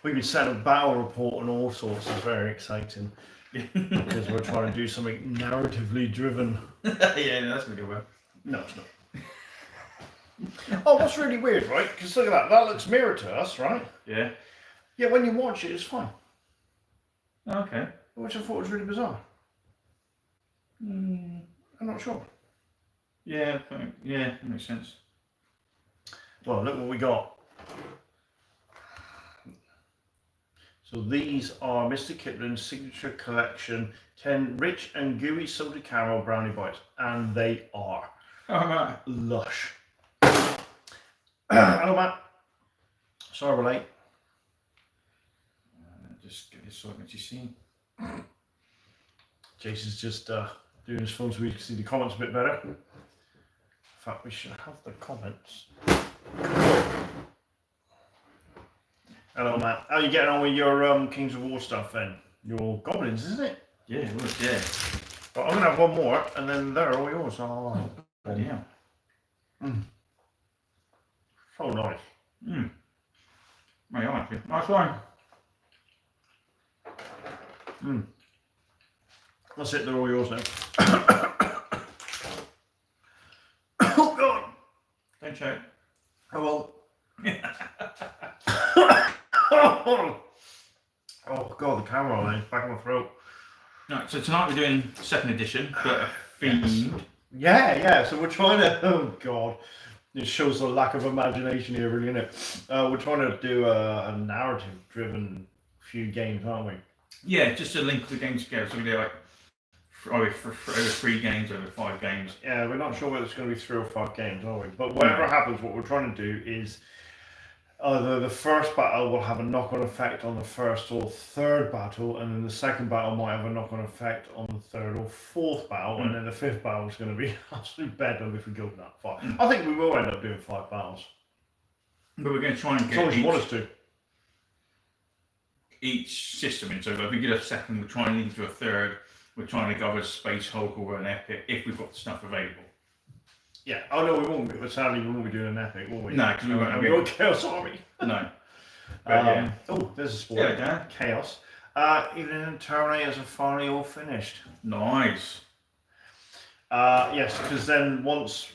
We've been sent a battle report and all sorts. It's very exciting because we're trying to do something narratively driven. Yeah, that's gonna go well. No, it's not. Oh, what's really weird, right? Because look at that. That looks mirrored to us, right? Yeah. Yeah, when you watch it, it's fine. Okay. Which I thought was really bizarre. I'm not sure. Yeah, that makes sense. Well, look what we got. So these are Mr. Kipling's signature collection 10 rich and gooey salted caramel brownie bites, and they are lush. Hello, Matt. Sorry we're late. Just get this sorted, you see. Jason's just doing his phone so we can see the comments a bit better. In fact, we should have the comments. Hello, Matt. How are you getting on with your Kings of War stuff then? Your goblins, isn't it? Yeah, it was, yeah. But I'm going to have one more, and then they're all yours. Oh, yeah. So nice. I like it. Nice one. That's it, they're all yours now. Oh, God. Don't choke. Oh, well. Oh, God, the camera line is back in my throat. Right, so tonight we're doing second edition, but themed. Yeah, so we're trying to, oh, God. It shows the lack of imagination here, really, isn't it? We're trying to do a narrative-driven few games, aren't we? Yeah, just to link the games together. So we do like over 3 games, over 5 games. Yeah, we're not sure whether it's going to be 3 or 5 games, are we? But whatever happens, what we're trying to do is either the first battle will have a knock-on effect on the first or third battle, and then the second battle might have a knock-on effect on the third or fourth battle, and then the fifth battle is going to be absolute bedlam if we go that far. I think we will end up doing 5 battles. But we're going to try and As long as you want us to. Each system in. So if we get a second, we're trying to link to a third. We're trying to go a Space Hulk or an Epic if we've got the stuff available. Yeah. Oh no, we won't. Sadly, we won't be doing an Epic, will we? No, because we won't have a Chaos Army. No. But, yeah. Oh, there's a spoiler. Yeah, Dan. Chaos. Even Terminators are finally all finished. Nice. Yes, because then once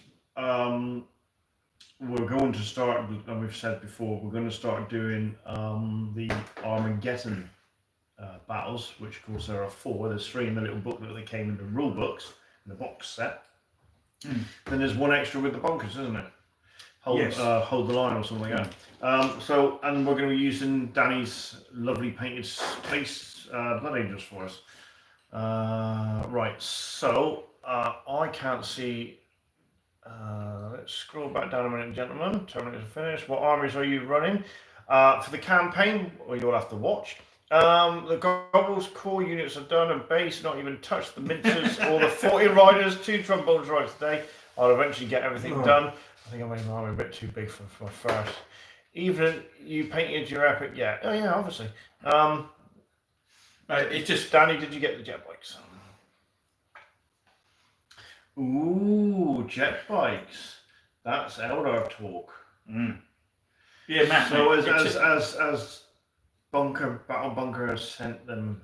we're going to start, and we've said before, we're going to start doing the Armageddon battles, which of course there are 4. There's 3 in the little book that came in the rule books, in the box set. Then there's 1 extra with the bunkers, isn't it? Hold the line or something like that. So, and we're going to be using Danny's lovely painted space Blood Angels for us. Right, so I can't see. Let's scroll back down a minute, gentlemen. Terminators are finished. What armies are you running? For the campaign, well, you'll have to watch. The Gobble's core units are done and base, not even touched the mincers or the 40 riders, 2 trombones right today. I'll eventually get everything done. I think I made my army a bit too big for my first. Even you painted your epic, yeah. Oh yeah, obviously. It's just, Danny, did you get the jet bikes? Ooh, jet bikes. That's Eldar talk. Yeah, Matt. So as Battle Bunker has sent them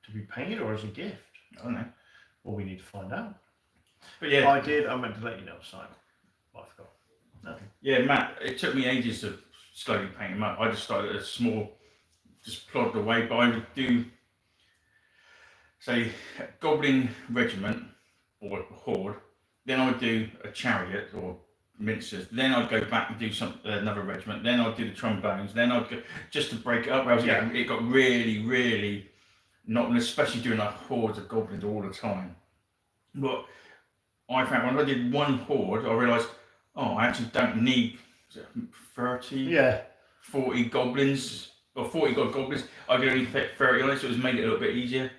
to be painted or as a gift? I don't know. Well, we need to find out. But yeah, I meant to let you know, Simon. I forgot. Okay. Yeah, Matt. It took me ages to slowly paint them up. I just started at a small, just plodded away. But I would do, say, a Goblin regiment or a horde. Then I would do a chariot or mincers. Then I'd go back and do another regiment. Then I'd do the trombones. Then I'd go just to break it up. It got really, really not, especially doing like hordes of goblins all the time. But I found when I did 1 horde, I realised, I actually don't need 30, 40 goblins or 40 goblins. I could only fit 30 on it, so it was made it a little bit easier.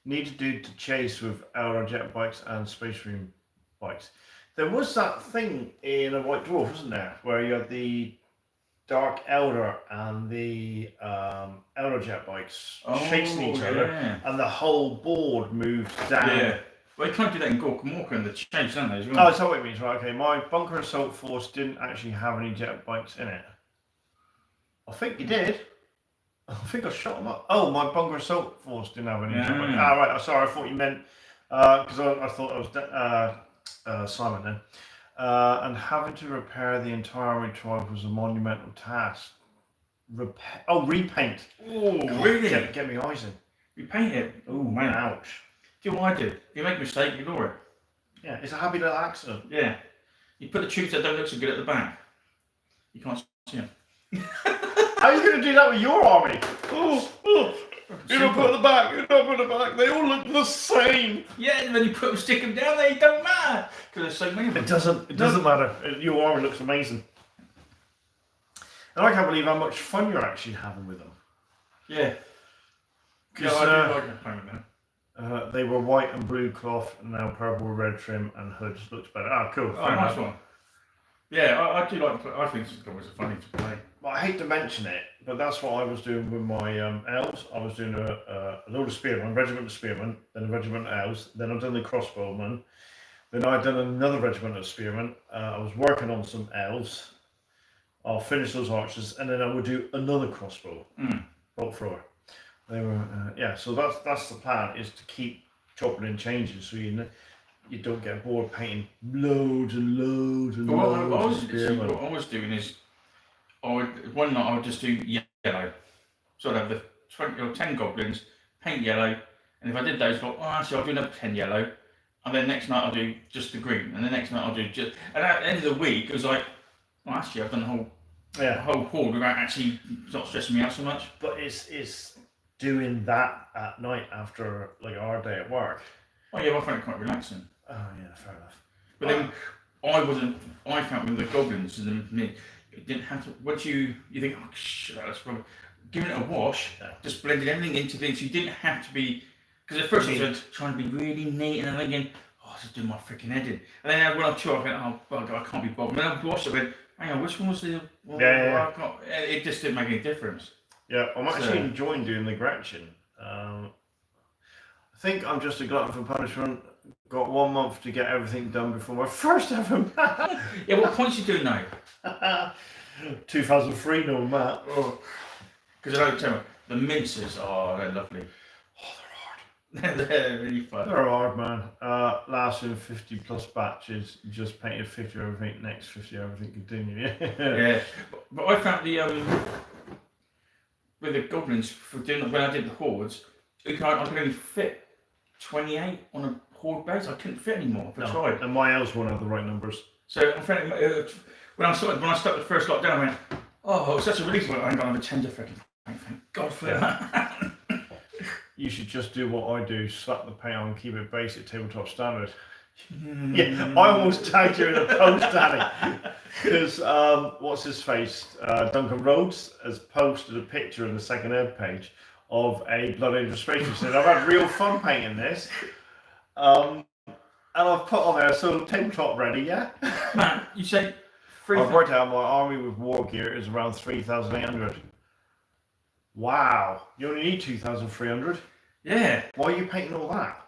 Need to do to chase with Eldar jet bikes and Space Marine bikes. There was that thing in a White Dwarf, wasn't there, where you had the Dark Eldar and the Eldar jet bikes chasing each other, and the whole board moved down. Yeah. Well, you can't do that in Gork and Morka and the change, don't they, as well? Oh, that's what it means, right? Okay, my Bunker Assault Force didn't actually have any jet bikes in it. I think you did. I think I shot them up. Oh, my bunker assault force didn't have any. Yeah. Ah, right. Sorry, I thought you meant because I thought I was Simon then. And having to repair the entire army tribe was a monumental task. Repaint. Oh, God, really? Get me eyes in. Repaint it. Oh, man. Ouch. Do you know what I did? If you make a mistake, ignore it. Yeah, it's a happy little accident. Yeah. You put the troops that don't look so good at the back. You can't see them. How are you going to do that with your army? You don't put the back. You don't put the back. They all look the same. Yeah, and then you stick them down there. It don't matter because there's so many of them. It doesn't matter. Your army looks amazing. And I can't believe how much fun you're actually having with them. Yeah. Because I do like playing with them. they were white and blue cloth, and now purple with red trim and hoods. Looks better. Ah, cool. Oh, nice one. Yeah, I do like. I think it's always funny to play. Well, I hate to mention it, but that's what I was doing with my elves. I was doing a load of spearmen, regiment of spearmen, then a regiment of elves. Then I've done the crossbowmen. Then I'd done another regiment of spearmen. I was working on some elves. I'll finish those archers, and then I would do another crossbow bolt thrower. They were so that's the plan, is to keep chopping and changing, so you don't get bored painting loads and loads and loads of spearmen. What I was doing is, one night I would just do yellow. So I'd have the 20 or 10 goblins, paint yellow, and if I did those, actually I'll do another 10 yellow, and then next night I'll do just the green, and the next night I'll do just. And at the end of the week, it was like, well, actually I've done the whole horde without actually not stressing me out so much. But it's doing that at night after like our day at work. Oh yeah, I find it quite relaxing. Oh yeah, fair enough. But then I found with the goblins and it didn't have to. Once you think, oh shit, that's probably giving it a wash, just blended everything into things. You didn't have to be, because at first I was trying to be really neat, and then thinking, oh, I was just doing my freaking head in. And then when I chew, I went, oh bugger, I can't be bothered. And then I watched it, went, hang on, which one was the? Well, it just didn't make any difference. Yeah, I'm actually enjoying doing the Gretchen. I think I'm just a glutton for punishment. Got 1 month to get everything done before my first ever match. Yeah, what points you doing now? 2003, no Matt. Because I don't tell you, the minces they're lovely. Oh, they're hard. They're really fun. They're hard, man. Lasting 50 plus batches, just painted 50 of everything, next 50 of everything, continue. Yeah, but I found with the goblins, when I did the hordes, I could only fit 28 on a horde base. I couldn't fit anymore. I tried. And my elves won't have the right numbers. So I found when I started the first lockdown, I went, oh, it was such a relief. I ain't got another tender freaking paint. Thank God for that. You should just do what I do: slap the paint on, keep it basic, tabletop standard. Yeah, I almost tagged you in a post, Danny, because what's his face? Duncan Rhodes has posted a picture in the second ed page of a Blood Angel Space. He said, I've had real fun painting this. And I've put on there, so tabletop ready, yeah? Matt, you say I've worked out my army with war gear is around 3,800. Wow, you only need 2,300. Yeah. Why are you painting all that?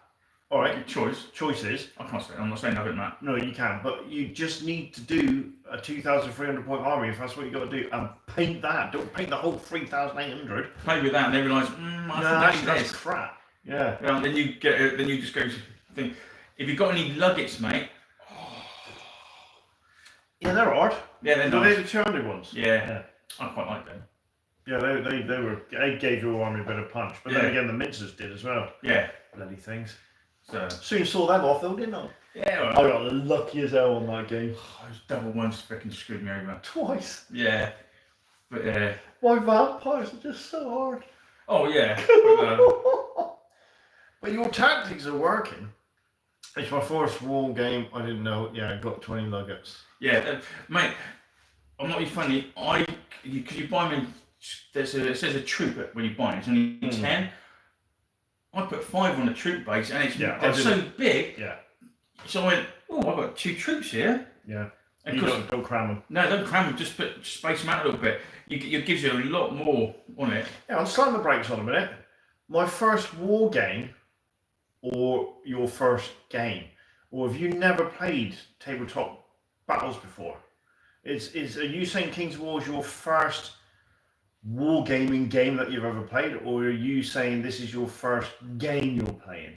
All right, choices. I can't say. I'm not saying nothing, Matt. No, you can, but you just need to do a 2,300 point army if that's what you got to do, and paint that. Don't paint the whole 3,800. Play with that, and then realise, that's crap. Yeah. Well, then you just go to think. If you've got any luggets, mate. Yeah, they're hard. Yeah, they're nice. They're the 200 ones. Yeah, I quite like them. Yeah, they gave your army a bit of punch, but then again, the mincers did as well. Yeah. Bloody things. So soon saw them off though, didn't I? Yeah. Well, I got the lucky as hell on that game. Those double ones freaking screwed me over. Twice. Yeah. But my vampires are just so hard. Oh yeah. But your tactics are working. It's my first war game. I didn't know. Yeah, I got 20 nuggets. Yeah, mate. I'm not being funny. Because you buy them. It says a troop when you buy it. It's only 10. I put 5 on the troop base, and they're so big. Yeah. So I went, oh, I've got 2 troops here. Yeah. And you don't cram them. No, don't cram them. Just space them out a little bit. It gives you a lot more on it. Yeah, I'll slam the brakes on a minute. My first war game, or your first game, or have you never played tabletop battles before? Are you saying King's War is your first wargaming game that you've ever played, or are you saying this is your first game you're playing?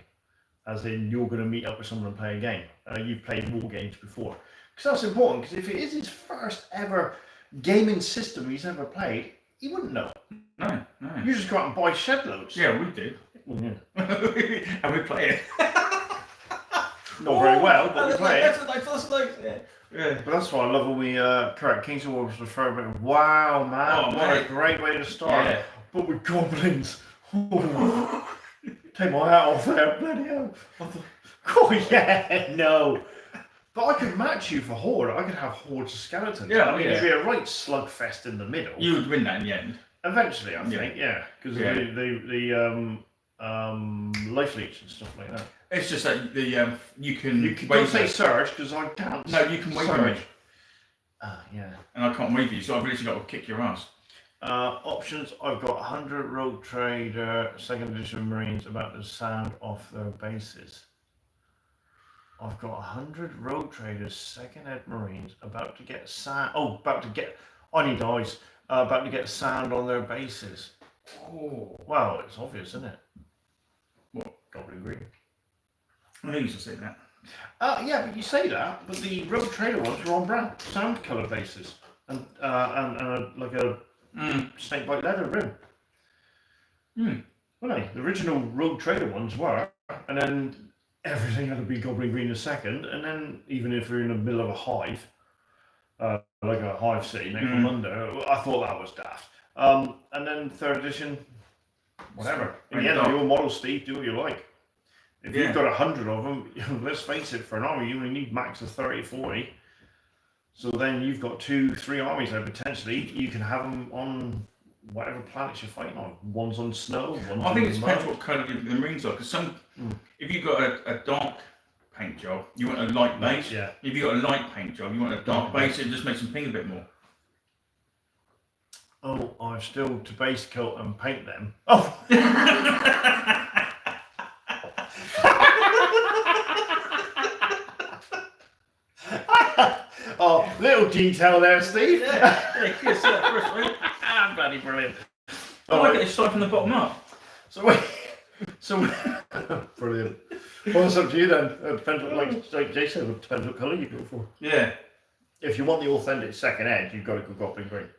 As in, you're going to meet up with someone and play a game. You've played war games before. Because that's important, because if it is his first ever gaming system he's ever played, he wouldn't know. No. You just go out and buy shed loads. Yeah, we do. Yeah. And we play it. Not very well, but we play it. Yeah. But that's why I love when we correct Kings of War was referred to. Wow, man, Oh, what mate. a great way to start. Yeah. But with goblins. Take my hat off there, bloody hell. I thought, oh yeah, no. But I could match you for Horde. I could have hordes of skeletons. Yeah, I mean, yeah. it'd be a right slugfest in the middle. You would win that in the end. Eventually, I think, yeah. Because Yeah. the life leech and stuff like that. It's just that the you can. You can wave don't say me. surge because I can't. No, you can wave surge. me, Yeah. and I can't wave you, so I've literally got to kick your ass. Options, I've got 100 Rogue Trader, 2nd edition Marines about to sound off their bases. I've got 100 Rogue Traders, 2nd Ed Marines about to get sand. Oh, I need eyes. About to get sand on their bases. Oh. Well, it's obvious, isn't it? What? Goblin Green. I used to say that. Yeah, but you say that, but the Rogue Trader ones were on brand, sand colour bases. And like a snake bite leather rim. Well, the original Rogue Trader ones were, and then everything had to be Goblin Green a second, and then even if you're in the middle of a hive, like a hive city next to London, I thought that was daft. And then 3rd edition, whatever. In the end, your model, Steve, do what you like. If you've got 100 of them, let's face it, for an army, you only need max of 30, 40. So then you've got 2-3 armies there potentially. You can have them on whatever planets you're fighting on. One's on snow, one's I think it on depends mud. what colour the Marines are, because if you've got a dark paint job, you want a light base. Yeah. If you've got a light paint job, you want a dark base. It just makes them ping a bit more. Oh, I've still to base coat and paint them. Oh! Oh, little detail there, Steve. Yeah, kiss that first, right? Bloody brilliant. I like it. It's starting from the bottom up. So brilliant. Well, it's up to you then. It depends what, like Jay said, it depends what colour you go for. Yeah. If you want the authentic 2nd Ed, you've got to go Goblin Green.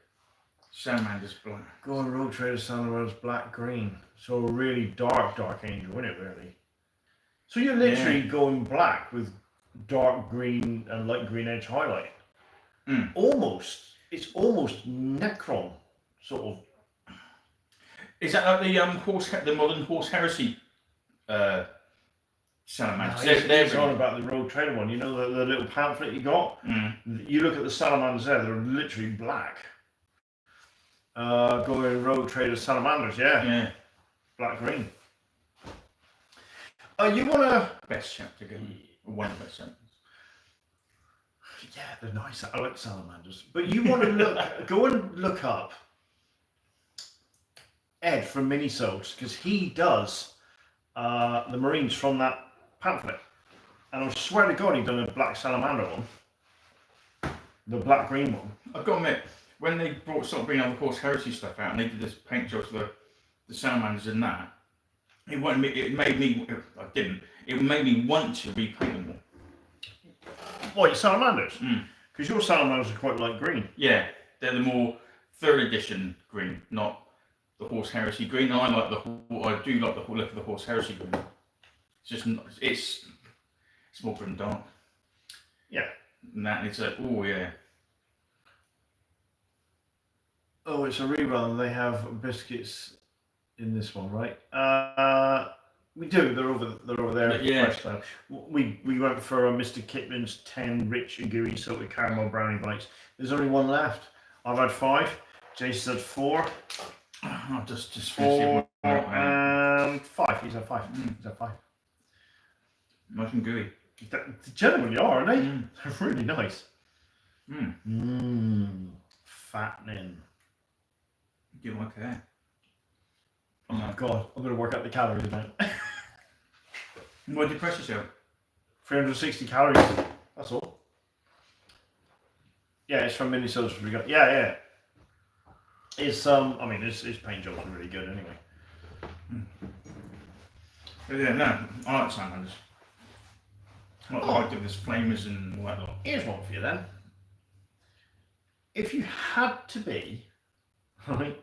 Salamander's black. Go on Rogue Trader Salamander's black green. So a really dark angel, isn't it, really? So you're literally going black with dark green and light green edge highlight. It's almost Necron, sort of. Is that like the modern horse heresy salamanders? They're on about the Rogue Trader one. You know the little pamphlet you got? You look at the salamanders there, they're literally black. Going Rogue Trader salamanders, yeah. Black green. You want to... Best chapter going. One of the best chapters. Yeah, they're nice. I like salamanders. But you want to go and look up Ed from Minisodes, because he does the Marines from that pamphlet. And I swear to God, he done a black salamander one. The black green one. I've got to admit, when they started bringing out the horse heresy stuff out and they did this paint jobs for the salamanders and that, it made me want to repaint them all. What, your salamanders? Because your salamanders are quite light green. Yeah, they're the more 3rd edition green, not the horse heresy green. I do like the look of the horse heresy green. It's just it's more grim dark. Yeah. And that it's like, oh yeah. Oh, it's a rerun. They have biscuits in this one, right? We do. They're over there. Yeah. We went for Mr. Kitman's 10 rich and gooey salted caramel brownie bites. There's only one left. I've had 5. Jason's had 4. I'll just 4 and 5. He's had 5. He's had 5. Nice and gooey. They genuinely are, aren't they? They're really nice. Fattening. Do I care? Oh God, I'm going to work out the calories now. What did you press yourself? 360 calories. That's all. Yeah, it's from Minnesota's we got. Yeah. It's I mean, his paint jobs are really good anyway. But yeah, no, I like salamanders. I like them as flamers and all that lot. Here's one for you then. If you had to be, right,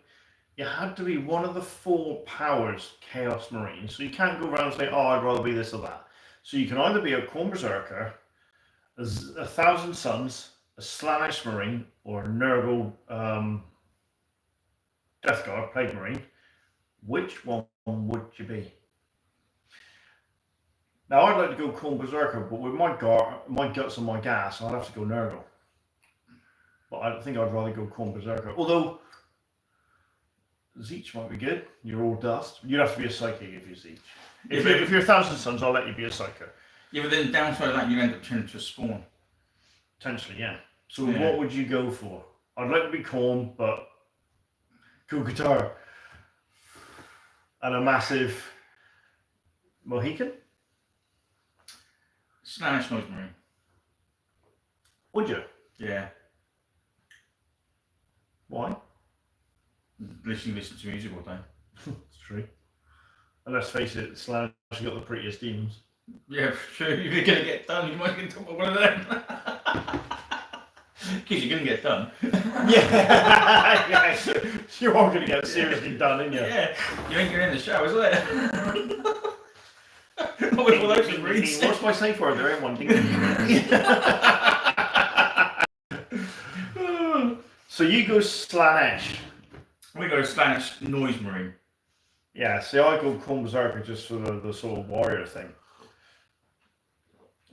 you had to be one of the 4 powers Chaos Marines. So you can't go around and say, oh, I'd rather be this or that. So you can either be a Khorne Berserker, a 1,000 Suns, a Slaanesh Marine, or a Nurgle Death Guard Plague Marine. Which one would you be? Now, I'd like to go Khorne Berserker, but with my guts and my gas, I'd have to go Nurgle. But I think I'd rather go Khorne Berserker. Although, Zeech might be good. You're all dust. You'd have to be a Psychic if you're Zeech. If you're 1,000 Suns, I'll let you be a Psychic. Yeah, but then downside of that, you end up turning to a spawn. Potentially, yeah. So what would you go for? I'd like to be Khorne, but cool guitar. And a massive Mohican? Slaanesh Noise Marine. Would you? Yeah. Why? Listen to music all day. It's true. And let's face it, Slash has got the prettiest demons. Yeah, sure. If you're going to get done, you might get done by one of them. Because you're going to get done. Yeah. You are going to get seriously done, aren't you? Yeah. You ain't getting in the show, is it? Not with all those reads. What's my safe word? There ain't one. So you go Slaanesh. We go Slaanesh Noise Marine. Yeah, see, I go Khorne Berserker just for the sort of warrior thing.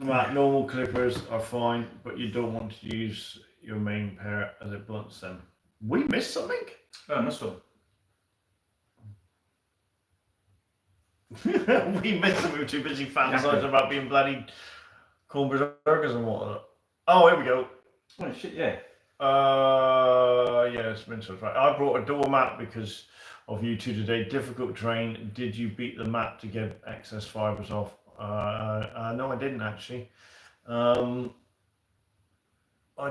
Right, normal clippers are fine, but you don't want to use your main pair as it blunts them. We missed something? Oh, must have. We missed them. We were too busy fantasizing about being bloody Khorne Berserkers and whatnot. Oh, here we go. Oh, shit, yeah. Yeah, it's mental. Right. I brought a door map because of you two today. Difficult terrain. Did you beat the map to get excess fibers off? No, I didn't actually. I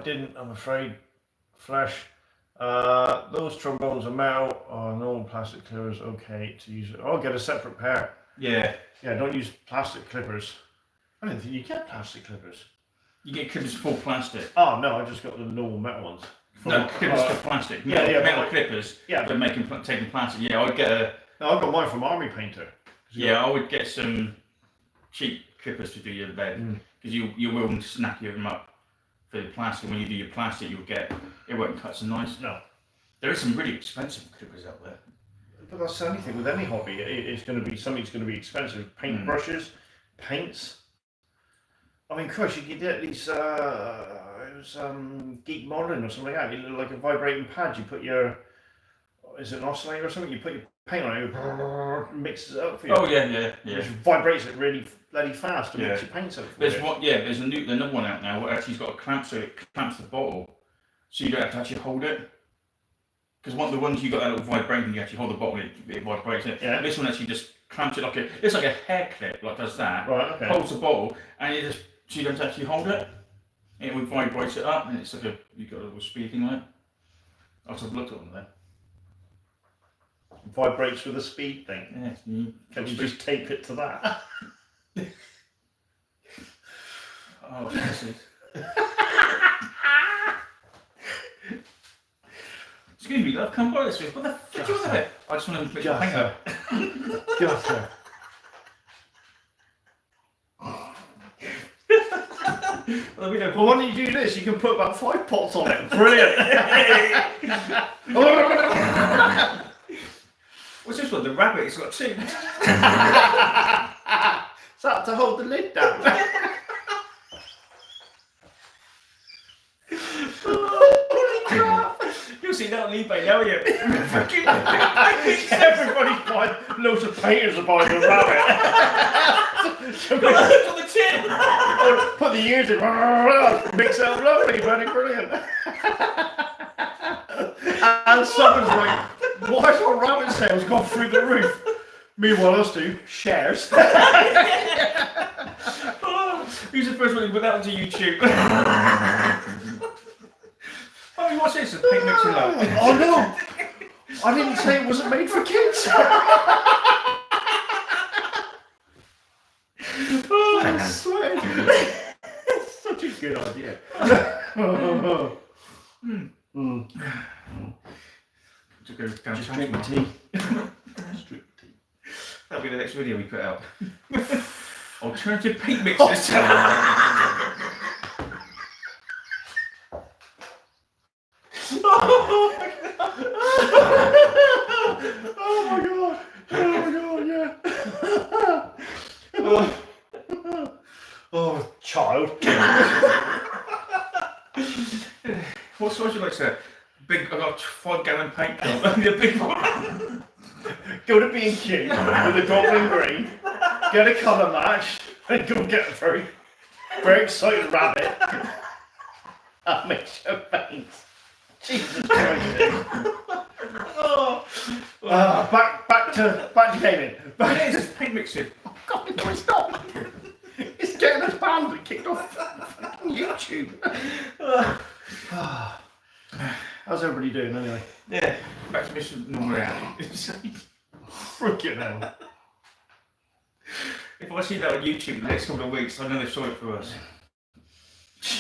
didn't, I'm afraid. Flesh. Those trombones are metal. Normal plastic clippers. Okay to use it. I'll get a separate pair. Yeah. Yeah, don't use plastic clippers. I didn't think you get plastic clippers. You get clippers for plastic. Oh no, I just got the normal metal ones. No, clippers for plastic. Yeah, metal clippers. Yeah, but taking plastic. Yeah, I'd get a. No, I got mine from Army Painter. Yeah, I would get some cheap clippers to do your bed because you will snap them up for the plastic. When you do your plastic, you'll get it won't cut so nice. No, there is some really expensive clippers out there. But that's anything with any hobby. It's going to be something's going to be expensive. Paint brushes, paints. I mean, Chris, you could get these. It was Geek Modeling or something like that. You look like a vibrating pad. You put your, is it an oscillator or something? You put your paint on it, it mixes it up for you. Oh yeah. Which vibrates it really bloody fast and makes your paint up. There's one. Yeah, there's another one out now. Where actually has got a clamp, so it clamps the bottle, so you don't have to actually hold it. Because one of the ones you got that little vibrating, you actually hold the bottle, it vibrates it. Yeah. This one actually just clamps it like it's like a hair clip, like does that. Right. Okay. Holds the bottle, and it just so you don't actually hold it. It would vibrate it up, and it's like you got a little speed thing on it. I've looked at them there. Vibrates with a speed thing. Yeah. Can you just tape it to that? Oh, excuse me, love, come by this way. What the fuck is it? I just want to put your paint up. Gutter. Well, we don't. Well, why don't you do this? You can put about 5 pots on it. Brilliant. What's this one? The rabbit. It's got 2. Is that to hold the lid down? Holy crap! You'll see that on eBay now, you. Everybody's buying loads of painters are buying the rabbit. On the tin. Put the ears in, mix it up lovely, buddy, brilliant. And someone's like, why has our rabbit sales gone through the roof? Meanwhile, us do shares. Who's the first one to put that onto YouTube? I mean, what's this? A paint mixing up. Oh no! I didn't say it wasn't made for kids. Oh, I swear. It's such a good idea. To go down Just drink the tea. Just drink the tea. That'll be the next video we put out. Alternative paint mixes. Oh my god! Oh my god! Yeah. Oh, child. What size would you like, sir? Big. I've got 5-gallon paint can. The big one. Go to B&Q with a goblin green. Get a colour match and go get a very, very excited rabbit. That makes your face. Jesus Christ. Back to gaming. It is, it's paint mixing. Oh God, no, it's not. It's getting us banned and kicked off YouTube. How's everybody doing anyway? Yeah, back to mission normal reality. Freaking hell. If I see that on YouTube in the next couple of weeks, I know they saw it for us.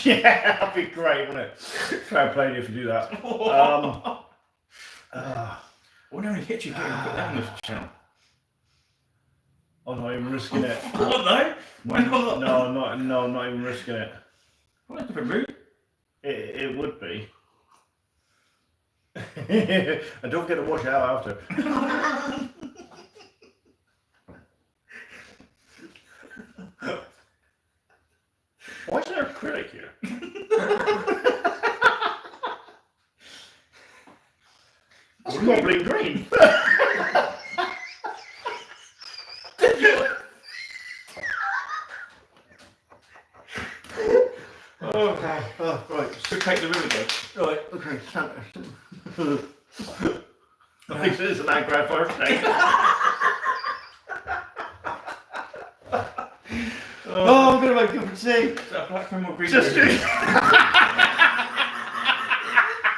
Yeah, that'd be great, wouldn't it? Fair play to you if you do that. What only hit you getting put that on the channel? I'm not even risking it. What though? Why not? No, I'm not even risking it. What a different route. It would be. I don't get to wash it out after. Why is there a critic here? That's goblin green. Right. So take the river though. Right, okay, Santa. I think this is an aggro first name. Oh, I'm going to make a cup of tea. Is that a black film or green? Just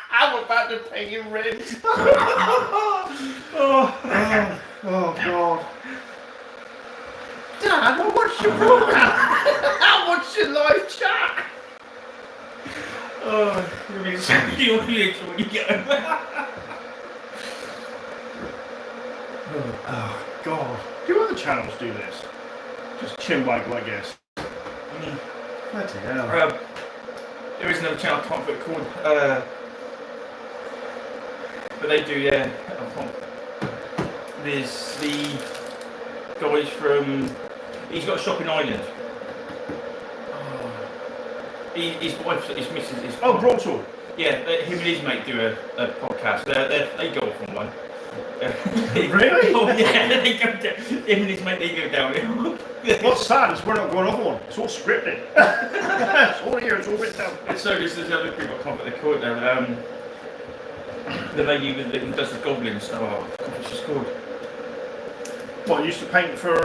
I'm about to pay you rent. Oh, God. Dad, I watched your program. I watched your live chat. Oh, you're being so humiliated when you get home. Oh, God. Do other channels do this? Just chin waggle, I guess. Bloody hell. There is another channel I can't put called, but they do, yeah. There's the guys from. He's got a shop in Ireland. His wife, his missus, his. Oh, Broadsword. Yeah, him and his mate do a podcast. They go off on one. Really? Oh yeah, they go down. Him and his mate, they go down. What's sad is we're not going off one. It's all scripted. It's all here, it's all written down. And so there's this other group, I can't put the call now. The lady who does the goblins. Oh, what's she called? What, used to paint for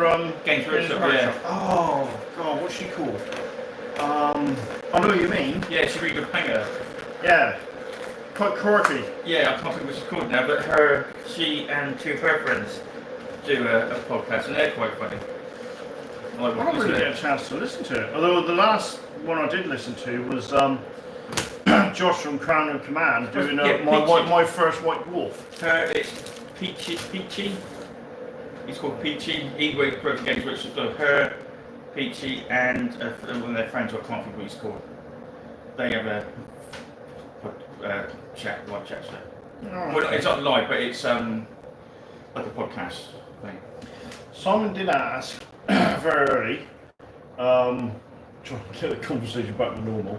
Games Workshop, yeah. Oh God, what's she called? I know what you mean. Yeah, she's a really good painter. Yeah. Quite quirky. Yeah, I can't think what she's called now, but she and two of her friends do a podcast, and they're quite funny. I don't really get a chance to listen to it. Although the last one I did listen to was Josh from Crown and Command doing my first White Wolf. It's Peachy. He's called Peachy. He works for Games Workshop. So her, Peachy, and one of their friends, who I can't think what he's called. They have a live chat show. Well, it's not live, but it's like a podcast thing. Simon did ask very early, trying to get the conversation back to normal.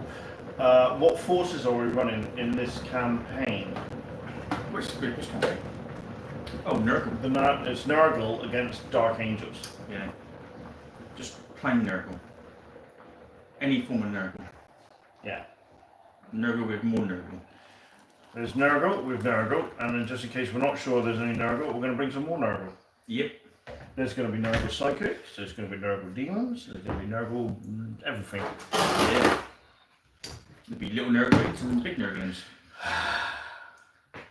What forces are we running in this campaign? Which campaign? Oh, Nurgle. It's Nurgle against Dark Angels. Yeah. Just plain Nurgle. Any form of Nurgle. Yeah. Nurgle with more Nurgle. There's Nurgle with Nurgle, and then just in case we're not sure there's any Nurgle, we're going to bring some more Nurgle. Yep. There's going to be Nurgle Psychics, there's going to be Nurgle Demons, there's going to be Nurgle everything. Yeah. There'll be little Nurglings and big Nurglings.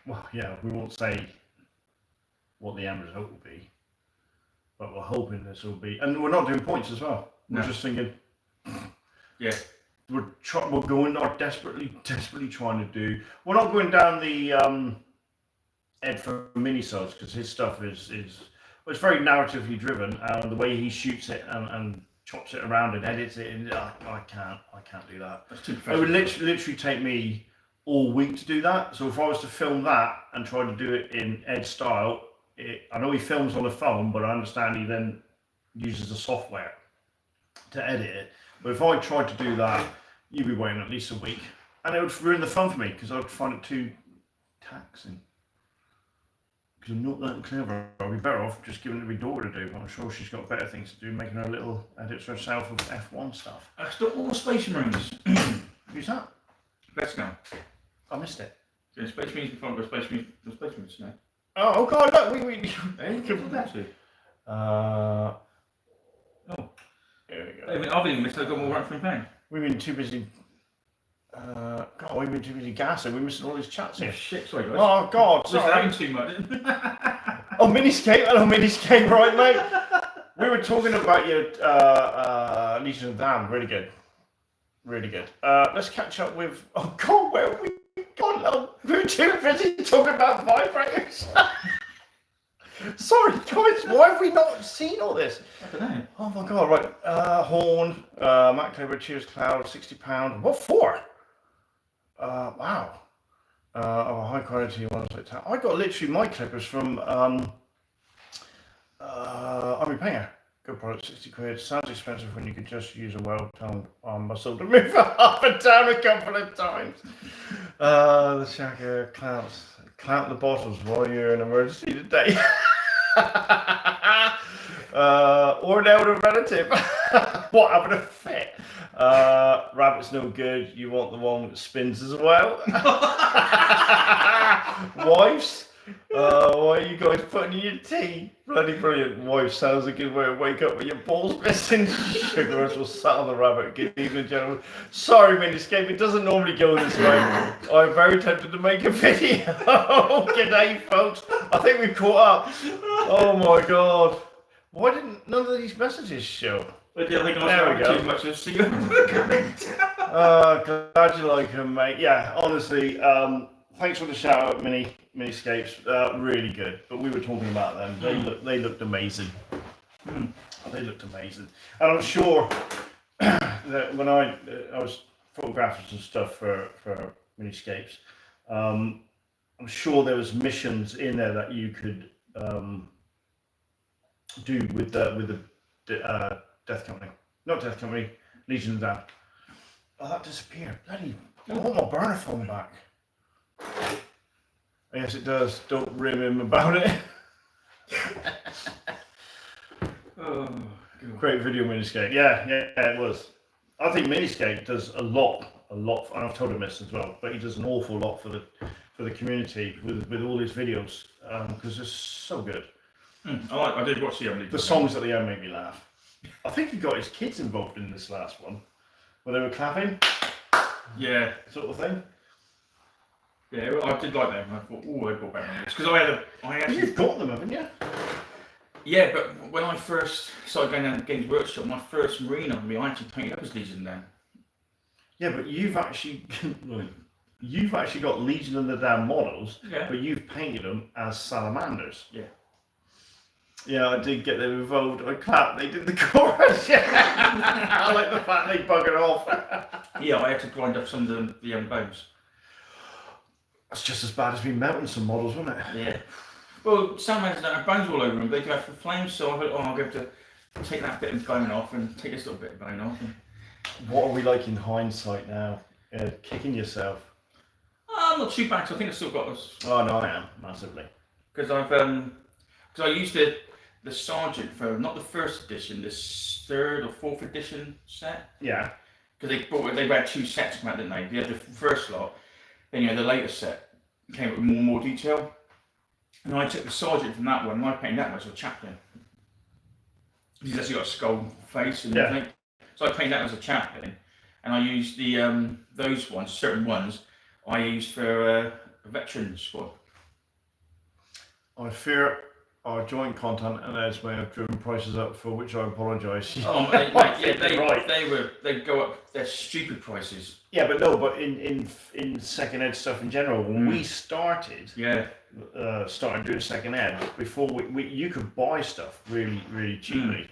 Well, yeah, we won't say what the end result will be. But we're hoping this will be, and we're not doing points as well. We're just thinking, yeah, we're going, are desperately trying to do. We're not going down the Ed for minisodes because his stuff is it's very narratively driven, and the way he shoots it and chops it around and edits it, and I can't do that. That's too It professional. would literally take me all week to do that. So if I was to film that and try to do it in Ed style, I know he films on the phone, but I understand he then uses the software to edit it. But if I tried to do that, you'd be waiting at least a week, and it would ruin the fun for me because I'd find it too taxing. Because I'm not that clever. I'd be better off just giving it to my daughter to do. I'm sure she's got better things to do, making her little edits herself of F1 stuff. That's the all Space Marines. Who's that? Let's go. I missed it. Yeah, Space Marines before I got Space Marines now. Oh God! Look, we Hey, what's that to? Oh, There we go. I mean, I've even missed. I got more right from playing. we've been too busy. God, we've been too busy gassing. We're missing all these chats Oh here. shit! Sorry guys. Oh God! Sorry. Sorry. Too much. Oh, Miniscape. Hello, Miniscape. Right, mate. We were talking about your Legion of Damn. Really good. Really good. Let's catch up with. Oh God, where have we gone? Oh, we're too busy talking about vibrators. Sorry, guys. Why have we not seen all this? I don't know. Oh my God! Right. Horn. Mac Clover. Cheers Cloud. £60. What for? Wow. Oh, high quality ones like that. I got literally my clippers from Army Painter. Good product, 60 quid. Sounds expensive when you could just use a well-toned arm muscle to move up and down a couple of times. The Shaka clamps the bottles while you're in emergency today. Or an elder relative. What, having a fit? Rabbit's no good. You want the one that spins as well. Wives, what are you guys putting in your tea? Bloody brilliant. Wife sounds a good way to wake up with your balls missing. Sugar will sat on the rabbit. Good evening, gentlemen. Sorry, Miniscape, it doesn't normally go this way. I'm very tempted to make a video. G'day, folks. I think we've caught up. Oh my God. Why didn't none of these messages show? I think I There we was go. too much of a cigarette. Glad you like them, mate. Yeah, honestly, thanks for the shout out, Miniscapes. Really good. But we were talking about them. They looked amazing. They looked amazing. And I'm sure that when I was photographing some stuff for Miniscapes, I'm sure there was missions in there that you could do with the Death Company. Not Death Company, Legion of Damn. Oh, that disappeared. Bloody, I want my burner phone back. Yes, it does. Don't rim him about it. Oh, God. Great video, Miniscape. Yeah, it was. I think Miniscape does a lot, and I've told him this as well, but he does an awful lot for the community with all his videos, because they're so good. I did watch The songs at the end made me laugh. I think he got his kids involved in this last one, where they were clapping, Yeah. sort of thing. Yeah, I did like them. I thought, oh, I got better on this. Because I actually... You've got them, haven't you? Yeah, but when I first started going down to Games Workshop, my first Marine on me, I actually painted up as Legion then. Yeah, but you've actually got Legion of the Damn models, Yeah. but you've painted them as salamanders. Yeah. Yeah, I did get them involved. I clapped. They did the chorus. I like the fact they buggered off. Yeah, I had to grind up some of the bones. That's just as bad as me melting some models, wasn't it? Yeah. Well, salamanders don't have bones all over them. They do have flames, so I thought, I'll go to take that bit of bone off and take this little bit of bone off. And... What are we like in hindsight now? Kicking yourself. I'm not too bad, 'cause I think I've still got us. Oh no, I am massively. Because I used the Sergeant for not the first edition, the third or fourth edition set. Yeah. Because they had two sets come out, didn't they? They had the first lot, then you had the later set came up with more detail. And I took the Sergeant from that one, and I painted that one as a chaplain. He's actually got a skull face and everything. So I painted that as a chaplain, and I used the those ones, certain ones, I used for a veteran squad. I fear our joint content and Ed's may have driven prices up, for which I apologise. Oh, mate, yeah, Right. they go up. They're stupid prices. Yeah, but no, but in second ed stuff in general, when we started, Yeah. started doing second ed, before you could buy stuff really cheaply.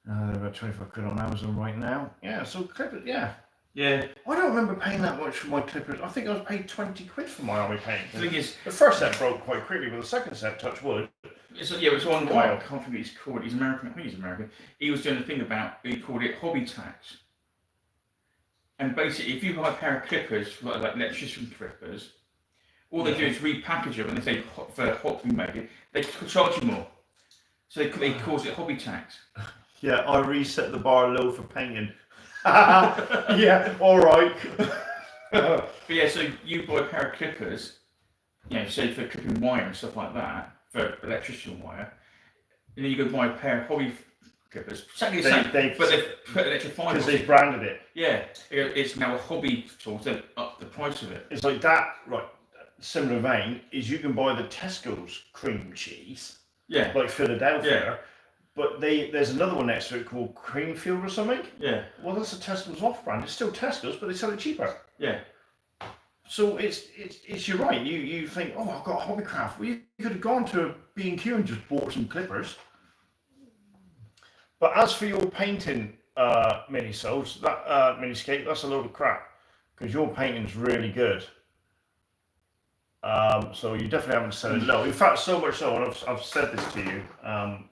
They're about 25 quid on Amazon right now. Yeah, so clippers, yeah. Yeah. I don't remember paying that much for my clippers. I think I was paid 20 quid for my army paint. The thing is, The first set broke quite quickly, but the second set, touch wood. it's one guy, I can't think what he's called. He's American. I think he's American. He was doing a thing about, he called it hobby tax. And basically, if you buy a pair of clippers, like electrician clippers, all they do is repackage them and they say for hobby made, they charge you more. So they cause it hobby tax. Yeah, I reset the bar low for painting. Yeah, all right. But yeah, so you buy a pair of clippers, you know, say for clipping wire and stuff like that, for electrician wire, and then you go buy a pair of hobby clippers, exactly the same, but they've put electrified because they've branded it. Yeah, it's now a hobby tool, so they've upped the price of it. It's like that, right? Similar vein is you can buy the Tesco's cream cheese, Yeah, like Philadelphia. Yeah. But there's another one next to it called Creamfield or something. yeah, Well, that's a Tesco's off-brand. It's still Tesco's, but they sell it cheaper. yeah. So it's you're right. You think, oh, I've got Hobbycraft. Well, you could have gone to a B&Q and just bought some clippers. But as for your painting mini-sodes, that miniscape, that's a load of crap because your painting's really good. So you definitely haven't said it low. In fact, so much so, and I've said this to you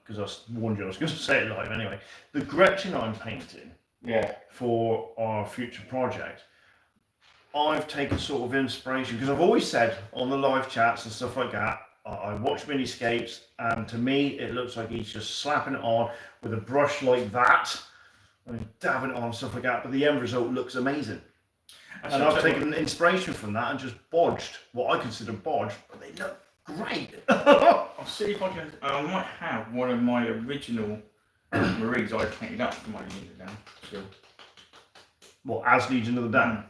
because I warned you I was going to say it live anyway. The Gretchen I'm painting for our future project, I've taken sort of inspiration because I've always said on the live chats and stuff like that, I watch miniscapes and to me it looks like he's just slapping it on with a brush like that and dabbing it on and stuff like that, but the end result looks amazing. And I've taken inspiration from that and just bodged what I consider bodged, but they look great. I'll see if I can. I might have one of my original Marines I painted up for my Legion down. Still. What, as Legion of the Damned?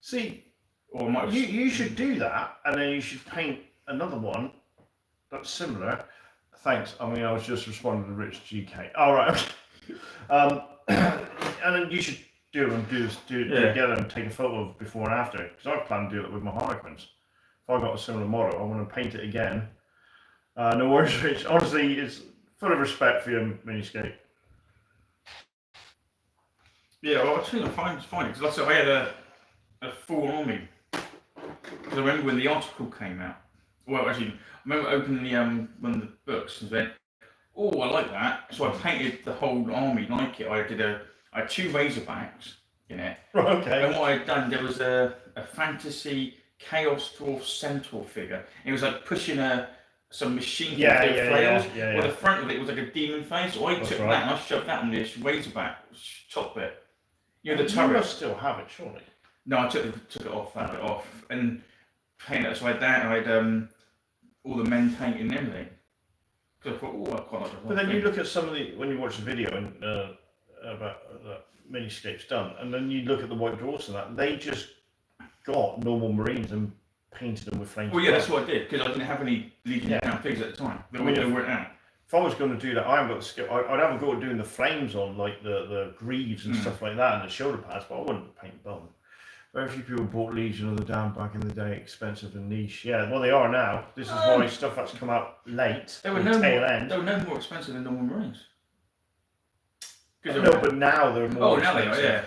See, Or I might have, you should do that, and then you should paint another one that's similar. Thanks. I mean, I was just responding to Rich GK. All right. And then you should do it together and take a photo of before and after. Because I plan to do it with my Harlequins. If I got a similar model, I want to paint it again. No worries, Rich. Honestly, it's full of respect for your miniscape. yeah, well, I think I find it. Because like I said, I had a full army. Because I remember when the article came out. Well, actually, I remember opening the one of the books and went, "Oh, I like that." So I painted the whole army like it. I had 2 Razorbacks in it. Right, okay. And what I had done, there was a fantasy Chaos Dwarf Centaur figure. It was like pushing some machine flails. Well, the front of it was like a demon face. So I took that and I shoved that on this Razorback top bit. You know, the turret. You must still have it, surely. No, I took it off, that bit off, and painted it. So I had that. I had all the men painting and everything. Because I thought, oh, I quite like that. But then you look at some of the when you watch the video and about miniscapes done, and then you look at the white dwarfs and that they just got normal Marines and painted them with flames. Well, yeah, that's what I did because I didn't have any Legion of Down figures at the time. They weren't out. If I was going to do that, I haven't got the skill. I'd have a go at doing the flames on like the greaves and stuff like that and the shoulder pads, but I wouldn't paint bone. Very few people bought Legion of the Damned back in the day, expensive and niche. Yeah, well they are now. This is why stuff that's come out late. They were no more expensive than normal Marines. No, but now they're more expensive. Now they are, yeah.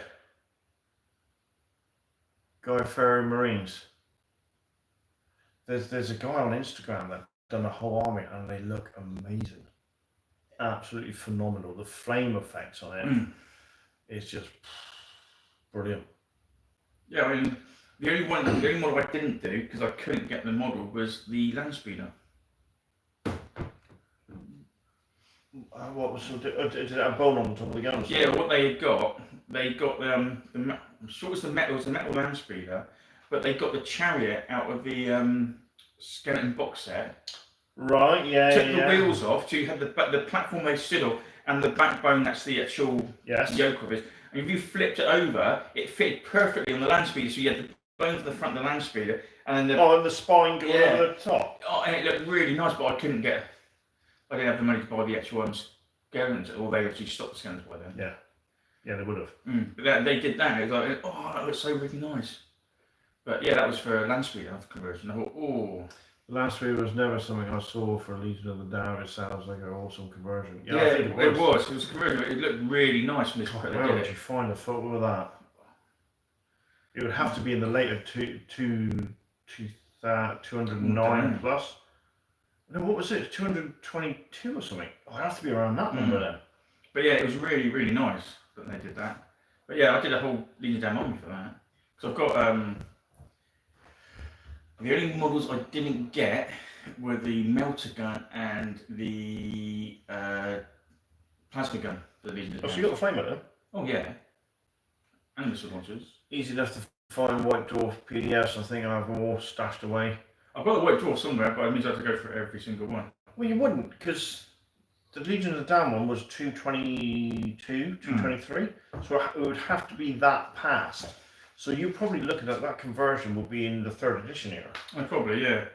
Guy Ferry Marines. There's a guy on Instagram that done a whole army and they look amazing. Absolutely phenomenal. The flame effects on it is just brilliant. Yeah, I mean, the only model I didn't do because I couldn't get the model was the Landspeeder. What was did it have bone on the top of the gun? Yeah, what they got I'm sure it was the metal Landspeeder, but they got the chariot out of the skeleton box set. Right, yeah. Took the wheels off, so you had the platform they stood on and the backbone. That's the actual yoke of it. And if you flipped it over, it fitted perfectly on the Landspeeder. So you had the bone to the front of the Landspeeder, and then and the spine going over the top. Oh, and it looked really nice, but I couldn't get I didn't have the money to buy the actual skeletons, or they actually stopped the skeletons by then. Yeah, they would have. But they did that. It was like, oh, that looks so really nice. But yeah, that was for land speed conversion. I thought, oh. Land speed was never something I saw for Legion of the Damned. It sounds like an awesome conversion. Yeah, I think it was. It was a conversion. It looked really nice from this point. Where would you find a photo of that? It would have to be in the later 209 plus. No, what was it? 222 or something? Oh, it has to be around that number then. But yeah, it was really, really nice that they did that. But yeah, I did a whole Legion Down Army for that. So I've got the only models I didn't get were the melter gun and the plasma gun. The Legion. Oh, so you got the flamer then? Oh yeah, and missile launchers. Easy enough to find White Dwarf PDFs. I think I have them all stashed away. I've got the White Dwarf somewhere, but it means I have to go for every single one. Well, you wouldn't, because the Legion of the Damned one was 222, 223. So it would have to be that past. So you're probably looking at that conversion will be in the 3rd edition era. Oh, probably, yeah.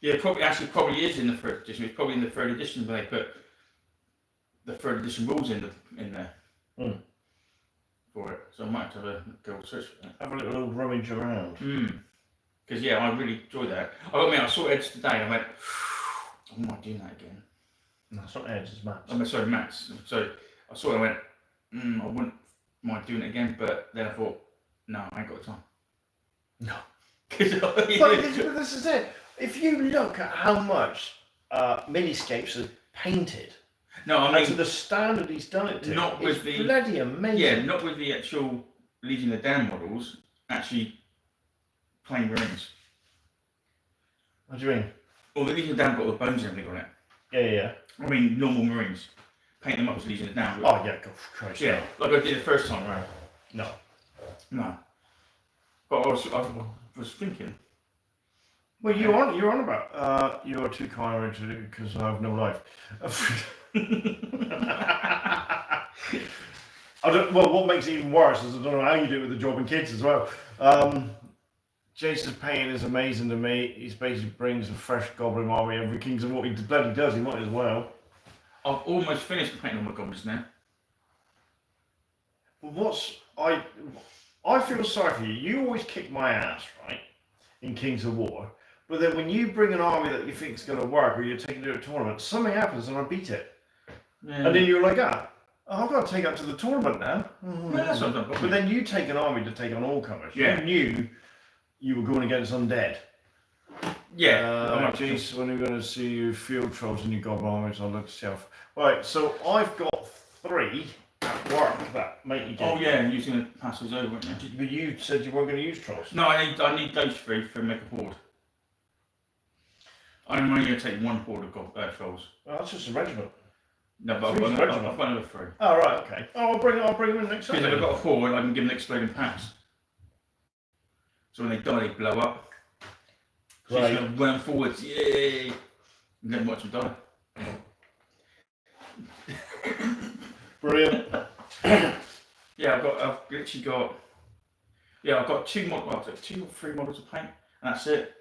Yeah, probably is in the 3rd edition. It's probably in the 3rd edition where they put the 3rd edition rules in there for it. So I might have to go search for that. Have a little rummage around. Because yeah, I really enjoyed that. I saw Edge today and I went, I might do that again. No, it's not Edge, it's Matt. Sorry, Matt's. So I saw it and I went, I wouldn't mind doing it again, but then I thought, no, I ain't got the time. No. But this is it. If you look at how much Miniscapes have painted, no, I mean, to the standard he's done it to, not with the bloody amazing. Yeah, not with the actual Legion of the Damned models, actually plain Marines. What do you mean? Well, the Legion of the Damned got all the bones and everything on it. Yeah. I mean, normal Marines. Paint them up as Legion of the Damned. Oh, yeah, God, Christ. Yeah, like I did the first time round. No. But I was thinking. Well, you're on about. You are too kind because I have no life. Well, what makes it even worse is I don't know how you do it with the job and kids as well. Jason's painting is amazing to me. He basically brings a fresh Goblin army every Kings and what he bloody does. He might as well. I've almost finished painting all my goblins now. Well, I feel sorry for you. You always kick my ass, right, in Kings of War. But then when you bring an army that you think is going to work, or you're taking it to a tournament, something happens and I beat it. Yeah. And then you're like, I've got to take it to the tournament now. That's not done. But then you take an army to take on all comers. Yeah. You knew you were going against undead. Yeah. Jeez, when are we going to see you field trolls in your goblin armies? I'll look to self. Right, so I've got 3 at work that make you do. Oh yeah, and using the pass those over, weren't you? But you said you weren't going to use trolls. No, I need those 3 for make a horde. I'm only going to take 1 horde of trolls. Well, that's just a regiment. No, but I've got another 3. Oh right, okay. Oh, I'll bring them in next time. Because if I've got a horde, I can give them an exploding pass. So when they die, they blow up. So you're going to run forwards, yay! And then watch them die. Brilliant. Yeah, I've literally got. Yeah, I've got 2 or 3 models of paint, and that's it.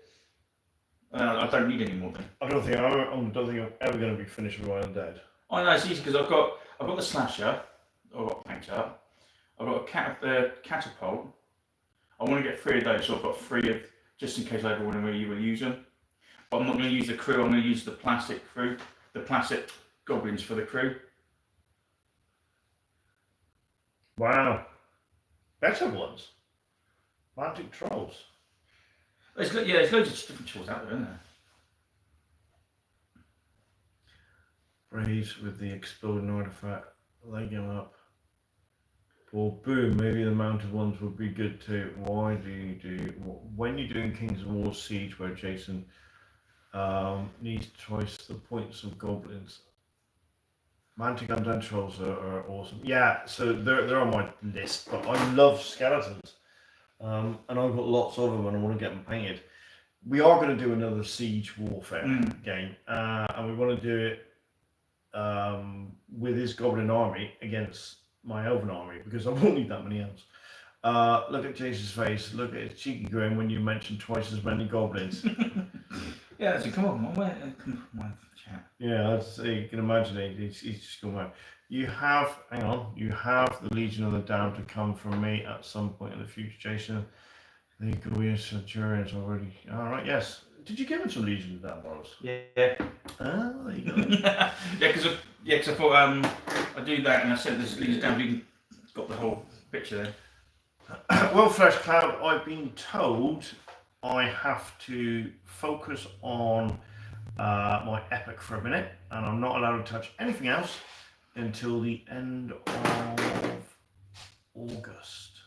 I don't need any more then. I don't think I'm ever going to be finished with my undead. Oh no, it's easy because I've got the slasher. I've got paint up. I've got a catapult. I want to get 3 of those, so I've got 3 of just in case I ever want to really use them. But I'm not going to use the crew. I'm going to use the plastic crew, the plastic goblins for the crew. Wow, better ones. Atlantic trolls. There's loads of different trolls out there, isn't there? Braves with the exploding artifact, leg him up. Well, boom, maybe the mounted ones would be good too. Why do you do, when you're doing Kings of War Siege where Jason needs twice the points of goblins? Mantic undead trolls are awesome. Yeah, so they're on my list, but I love skeletons. And I've got lots of them and I want to get them painted. We are going to do another Siege Warfare game, and we want to do it with his Goblin army against my Elven army, because I won't need that many elves. Look at Jason's face, look at his cheeky grin when you mention twice as many goblins. Yeah, so come on, come on, chat. Yeah, you can imagine it. He's just going mad. You have, hang on, you have the Legion of the Damned to come from me at some point in the future, Jason. The Goya Centurions already. Alright, yes. Did you give him some Legion of the Damned models? Yeah. Ah, there you go. yeah, because I thought I do that and I sent this Legion down. You got the whole picture there. Well, Flesh Cloud, I've been told I have to focus on my epic for a minute, and I'm not allowed to touch anything else until the end of August.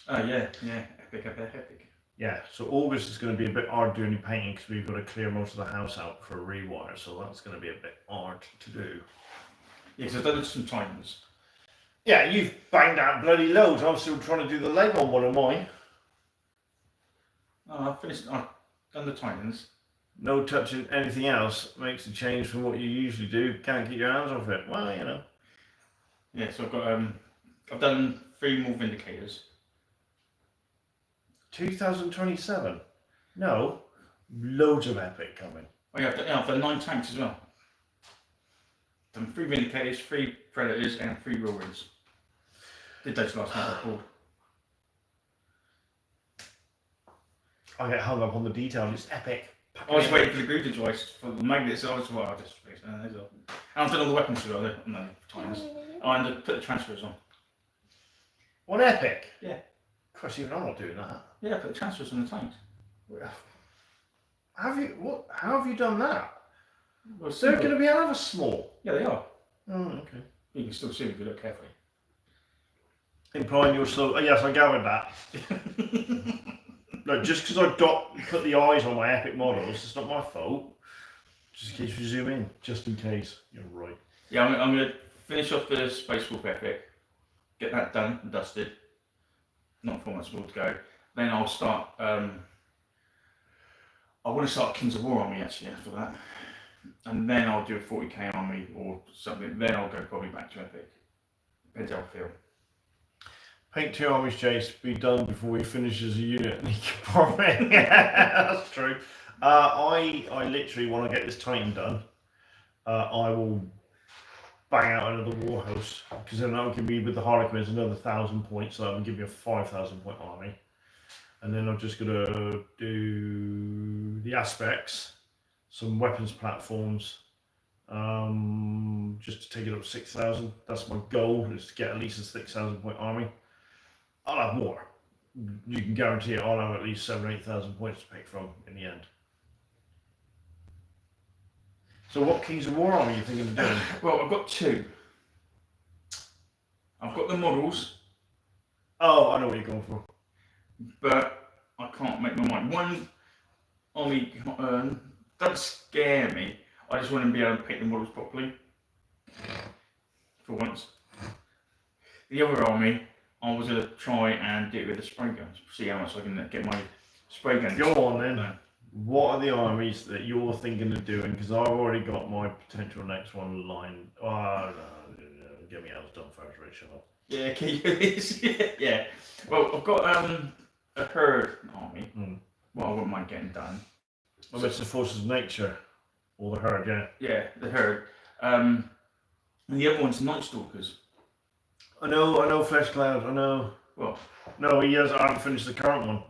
Oh yeah, epic. Yeah, so August is going to be a bit hard doing any painting because we've got to clear most of the house out for a rewire, so that's going to be a bit hard to do. Yeah, because I've done some Titans. Yeah, you've banged out bloody loads. I'm still trying to do the leg on one of mine. Oh, I've done the Titans. No touching anything else makes a change from what you usually do. Can't get your hands off it. Well, you know. Yeah, so I've got I've done 3 more Vindicators. 2027? No. Loads of epic coming. Oh yeah, I've done 9 tanks as well. Done 3 Vindicators, 3 Predators, and 3 Roarers. Did those last night, I called. I get hung up on the detail. It's epic. I was waiting for the glue to dry for the magnets. So I was well, I just and I've done all the weapons as well. No, Titans. Oh, and put the transfers on. What epic? Yeah. Of course, even I'm not doing that. Yeah, put the transfers on the tanks. Have you? What? How have you done that? Well, They're going to be ever small. Yeah, they are. Oh, okay. You can still see if you look carefully. Implying you're slow. Oh, yes, I gathered that. No, just because I put the eyes on my epic models, it's not my fault. Just in case you zoom in, just in case. You're right. Yeah, I'm going to finish off the Space Wolf epic, get that done and dusted. Not 4 months more to go. Then I'll start. I want to start Kings of War Army actually after that, and then I'll do a 40k army or something. Then I'll go probably back to epic. Depends how I feel. Paint 2 armies, Chase, be done before we finish as a unit. And he can probably, yeah, that's true. I literally want to get this Titan done. I will bang out another Warhouse because then that will give me with the Harlequins another 1,000 points. So that will give me a 5,000 point army. And then I'm just gonna do the aspects, some weapons platforms, just to take it up to 6,000. That's my goal, is to get at least a 6,000 point army. I'll have more. You can guarantee it. I'll have at least 7,000 or 8,000 points to pick from in the end. So what Kings of War army are you thinking of doing? Well, I've got 2. I've got the models, Oh, I know what you're going for. but I can't make my mind. One army doesn't scare me. I just want to be able to paint the models properly. For once. The other army, I was going to try and do it with a spray gun. See how much I can get my spray gun. Go on then. What are the armies that you're thinking of doing? Because I've already got my potential next one lined. Oh, no. Get me else done first, Rachel. Yeah, yeah. Well, I've got a herd army. Well, I wouldn't mind getting done. Well, it's the forces of nature, or the herd, yeah. Yeah, the herd. And the other one's Night Stalkers. I know, Flesh Cloud, I know. Well, no, I haven't finished the current one.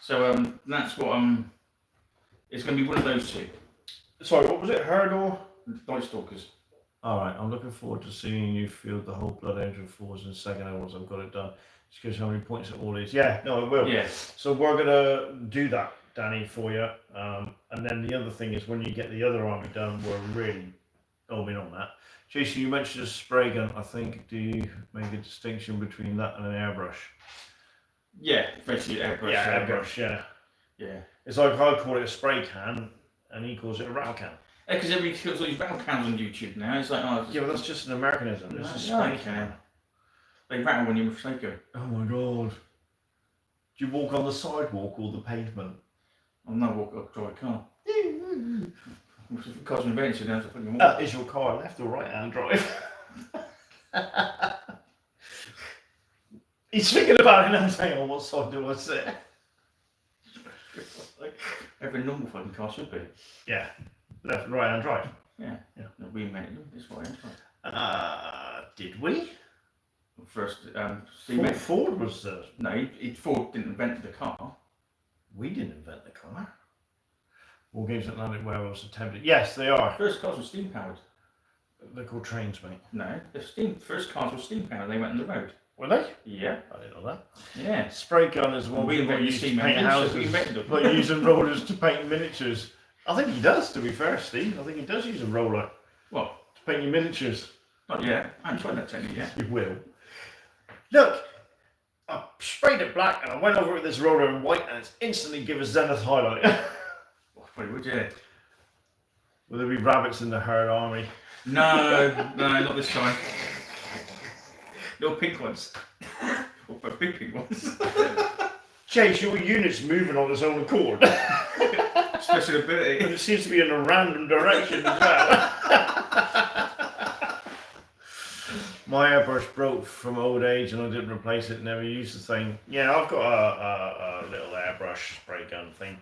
So that's what it's going to be one of those 2. Sorry, what was it? Herd or Night Stalkers. Alright, I'm looking forward to seeing you field the whole Blood Angel Force in second hour once I've got it done. Just because how many points it all is. Yeah, no, it will. Yeah. So we're going to do that, Danny, for you. And then the other thing is when you get the other army done, we're really going on that. Jason, you mentioned a spray gun. I think, do you make a distinction between that and an airbrush? Yeah, basically airbrush. Yeah, airbrush, yeah. Yeah. It's like I call it a spray can, and he calls it a rattle can. Yeah, because everybody kills all these battle cans on YouTube now. It's like, oh, Yeah, but that's just an Americanism. It's a spray can. They rattle when you're mistaken. Oh my god. Do you walk on the sidewalk or the pavement? I'm not walking up drive a car. Cars and invention, there's a fucking walk. Is your car left or right hand drive? He's thinking about it now, saying, on what side do I sit? Every normal fucking car should be. Yeah, left, right, and drive. Yeah. Yeah. No, we invented them. This right hand drive. Did we? First, Steve Ford was the. No, Ford didn't invent the car. We didn't invent the car. War Games Atlantic Warehouse attempted. Yes, they are. First cars were steam powered. They're called trains, mate. No, first cars were steam powered. They went on the road. Were they? Yeah. I didn't know that. Yeah. Spray gun is one We people invented use to steam paint engines, so we houses, invented them. like using rollers to paint miniatures. I think he does, to be fair, Steve. I think he does use a roller What? to paint your miniatures. Not yet. I haven't tried that technique yet. You will. Look, I sprayed it black and I went over with this roller in white and it's instantly give a zenith highlight. Probably would you? Will there be rabbits in the herd army? No, not this time. Little pink ones. Or big pink ones. Chase, your unit's moving on its own accord. Special And ability. it seems to be in a random direction as well. My airbrush broke from old age and I didn't replace it, never used the thing. Yeah, I've got a little airbrush spray gun thing.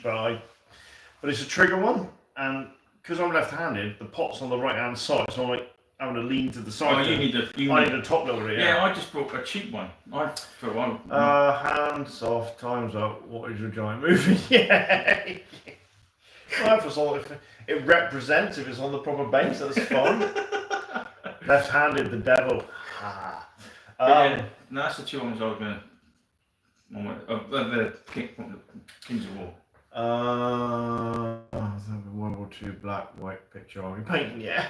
But it's a trigger one, and because I'm left-handed, the pot's on the right-hand side, so I'm like having to lean to the side. Oh, I need need a top loader, Yeah, I just bought a cheap one. For a while. Hands off, time's up. What is your giant movie? Yeah. Well, if it represents if it's on the proper base, that's fine. Left-handed, the devil. Yeah, no, that's the two ones I was gonna. The Kings of War. World War II black, white picture army painting. Yeah.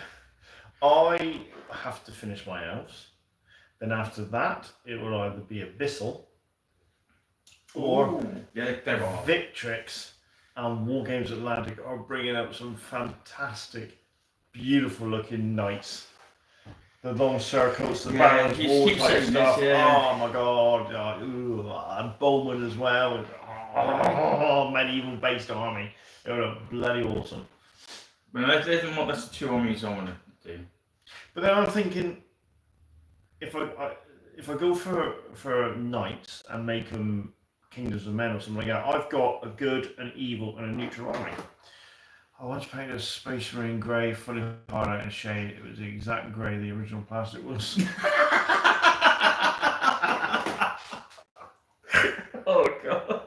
I have to finish my elves. Then after that, it will either be Abyssal or they're all. Victrix and War Games Atlantic are bringing up some fantastic, beautiful looking knights. The long circles, the barrels, wall type stuff. Oh my god! And Bowman as well. Medieval based army. They were bloody awesome. But that's the two armies I want to do. But then I'm thinking, if I go for knights and make them kingdoms of men or something like that, I've got a good, an evil, and a neutral army. I once painted a space marine grey, fully highlighted and shade. It was the exact grey the original plastic was. Oh god.